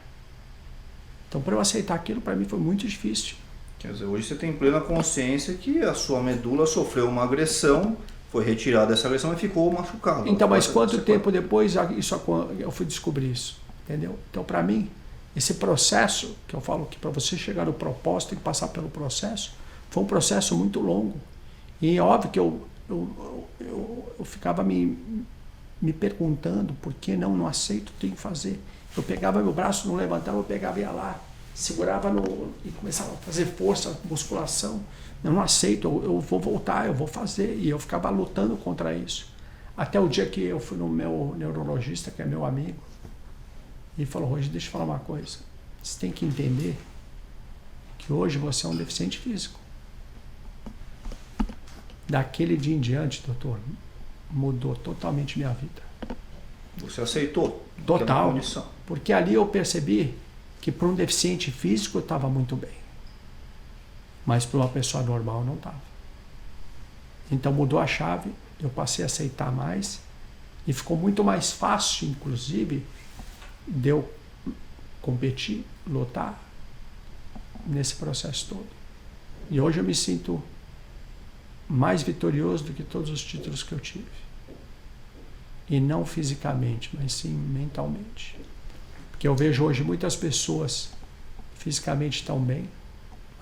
Então, para eu aceitar aquilo, para mim foi muito difícil. Quer dizer, hoje você tem plena consciência que a sua medula sofreu uma agressão, foi retirada essa agressão e ficou machucado. Então, mas quanto tempo depois eu fui descobrir isso, entendeu? Então, para mim, esse processo, que eu falo que para você chegar no propósito tem que passar pelo processo, foi um processo muito longo. E é óbvio que eu ficava me perguntando por que não aceito, tenho que fazer. Eu pegava meu braço, não levantava, eu pegava e ia lá, segurava e começava a fazer força, musculação. Eu não aceito, eu vou voltar, eu vou fazer. E eu ficava lutando contra isso. Até o dia que eu fui no meu neurologista, que é meu amigo, e falou: Roger, deixa eu falar uma coisa. Você tem que entender que hoje você é um deficiente físico. Daquele dia em diante, doutor, mudou totalmente minha vida. Você aceitou? Total. Porque ali eu percebi que para um deficiente físico eu estava muito bem. Mas para uma pessoa normal não estava. Então mudou a chave, eu passei a aceitar mais e ficou muito mais fácil, inclusive, de eu competir, lutar nesse processo todo. E hoje eu me sinto mais vitorioso do que todos os títulos que eu tive. E não fisicamente, mas sim mentalmente. Porque eu vejo hoje muitas pessoas fisicamente estão bem,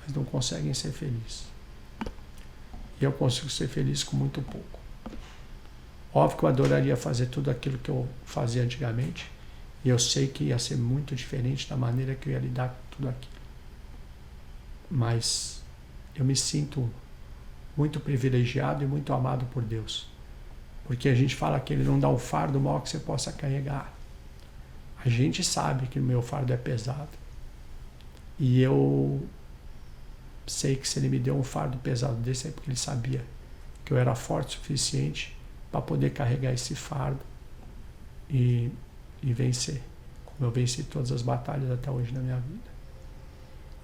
mas não conseguem ser felizes. E eu consigo ser feliz com muito pouco. Óbvio que eu adoraria fazer tudo aquilo que eu fazia antigamente, e eu sei que ia ser muito diferente da maneira que eu ia lidar com tudo aquilo. Mas eu me sinto muito privilegiado e muito amado por Deus. Porque a gente fala que Ele não dá um fardo maior que você possa carregar. A gente sabe que o meu fardo é pesado. E eu sei que se Ele me deu um fardo pesado desse é porque Ele sabia que eu era forte o suficiente para poder carregar esse fardo e vencer. Como eu venci todas as batalhas até hoje na minha vida.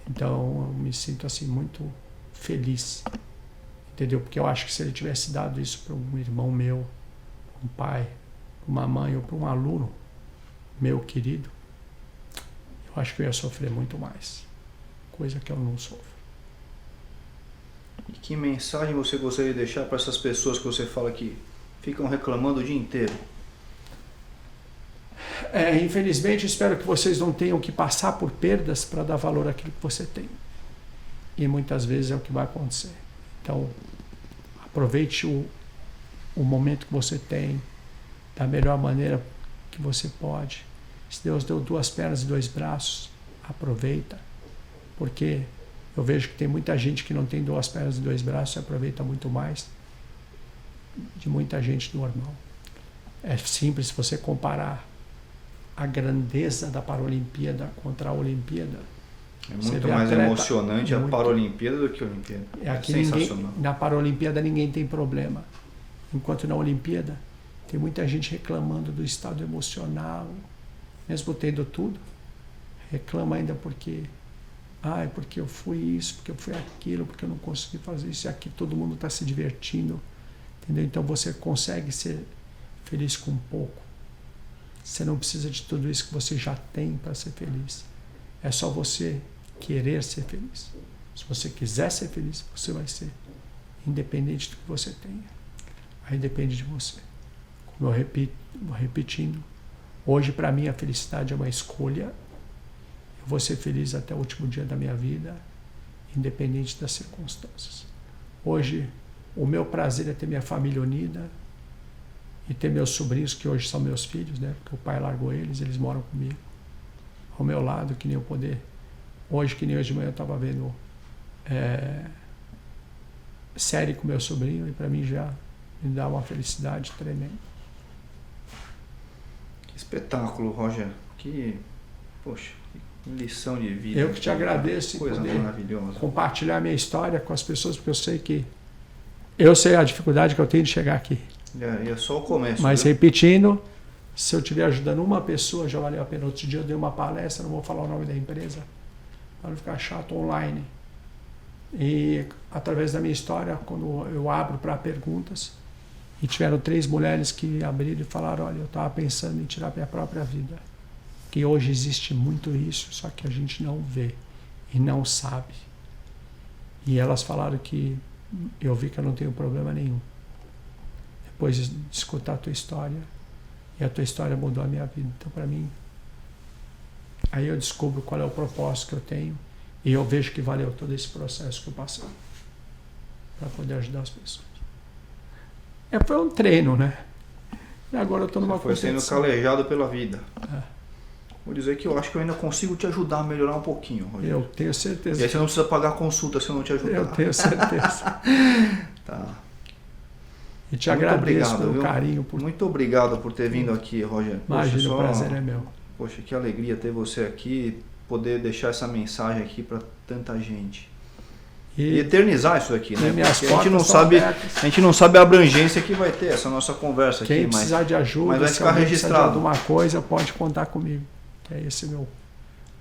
Então eu me sinto assim muito feliz. Entendeu? Porque eu acho que se Ele tivesse dado isso para um irmão meu, um pai, uma mãe ou para um aluno meu querido, eu acho que eu ia sofrer muito mais. Coisa que eu não sofro. E que mensagem você gostaria de deixar para essas pessoas que você fala que ficam reclamando o dia inteiro? Infelizmente, espero que vocês não tenham que passar por perdas para dar valor àquilo que você tem. E muitas vezes é o que vai acontecer. Então, aproveite o momento que você tem da melhor maneira que você pode. Se Deus deu 2 pernas e 2 braços, aproveita. Porque eu vejo que tem muita gente que não tem 2 pernas e 2 braços e aproveita muito mais de muita gente normal. É simples se você comparar a grandeza da Paralimpíada contra a Olimpíada. É muito mais emocionante a Paralimpíada do que a Olimpíada. É sensacional. Na Paralimpíada ninguém tem problema. Enquanto na Olimpíada tem muita gente reclamando do estado emocional, mesmo tendo tudo, reclama ainda porque eu fui isso, porque eu fui aquilo, porque eu não consegui fazer isso e aquilo, todo mundo está se divertindo. Entendeu? Então você consegue ser feliz com pouco. Você não precisa de tudo isso que você já tem para ser feliz. É só você querer ser feliz. Se você quiser ser feliz, você vai ser. Independente do que você tenha. Aí depende de você. Como eu repetindo, hoje para mim a felicidade é uma escolha. Eu vou ser feliz até o último dia da minha vida, independente das circunstâncias. Hoje, o meu prazer é ter minha família unida e ter meus sobrinhos, que hoje são meus filhos, né? Porque o pai largou eles moram comigo. Ao meu lado, que nem eu poder. Hoje, que nem hoje de manhã, eu estava vendo série com meu sobrinho e para mim já me dá uma felicidade tremenda. Que espetáculo, Roger. Poxa, que lição de vida. Eu que te agradeço coisa poder maravilhosa. compartilhar a minha história com as pessoas, porque eu sei a dificuldade que eu tenho de chegar aqui. E é só o começo. Mas viu? repetindo, se eu estiver ajudando uma pessoa, já valeu a pena. Outro dia eu dei uma palestra, não vou falar o nome da empresa, para não ficar chato, online. E através da minha história, quando eu abro para perguntas, e tiveram 3 mulheres que abriram e falaram, olha, eu estava pensando em tirar minha própria vida. Que hoje existe muito isso, só que a gente não vê e não sabe. E elas falaram que eu vi que eu não tenho problema nenhum. Depois de escutar a tua história, e a tua história mudou a minha vida. Então, para mim, aí eu descubro qual é o propósito que eu tenho e eu vejo que valeu todo esse processo que eu passei para poder ajudar as pessoas. Foi um treino, né? E agora eu estou numa competição. Foi sendo calejado pela vida. Vou dizer que eu acho que eu ainda consigo te ajudar a melhorar um pouquinho, Rogério. Eu tenho certeza. E aí você não precisa pagar consulta se eu não te ajudar. Eu tenho certeza. Tá. E te agradeço pelo carinho. Muito obrigado por ter vindo aqui, Rogério. Imagina, o prazer é meu. Poxa, que alegria ter você aqui, poder deixar essa mensagem aqui para tanta gente. E eternizar isso aqui, né? Porque a gente não sabe a abrangência que vai ter essa nossa conversa aqui. Quem mas precisar de ajuda, mas vai ficar registrado. De alguma coisa, pode contar comigo. É esse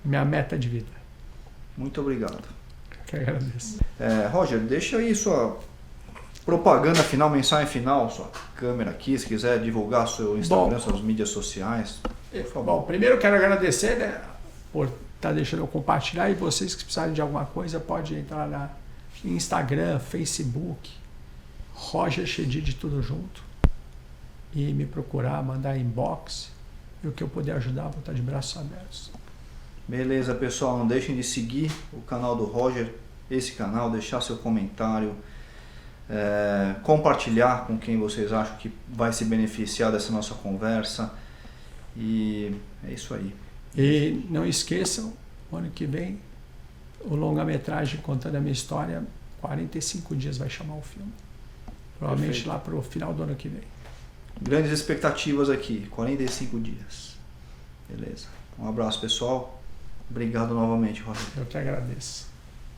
minha meta de vida. Muito obrigado. Eu que agradeço. Roger, deixa aí sua propaganda final, mensagem final, sua câmera aqui, se quiser divulgar seu Instagram, suas mídias sociais. Por favor. Bom, primeiro eu quero agradecer, né, por estar deixando eu compartilhar, e vocês que precisarem de alguma coisa, pode entrar no Instagram, Facebook, Roger Chedid, tudo junto, e me procurar, mandar inbox, e o que eu puder ajudar, vou estar de braços abertos. Beleza, pessoal, não deixem de seguir o canal do Roger, esse canal, deixar seu comentário, compartilhar com quem vocês acham que vai se beneficiar dessa nossa conversa, e é isso aí. E não esqueçam, ano que vem, o longa-metragem contando a minha história, 45 dias vai chamar o filme. Provavelmente perfeito. Lá para o final do ano que vem. Grandes expectativas aqui, 45 dias. Beleza. Um abraço, pessoal. Obrigado novamente, Roger. Eu que agradeço.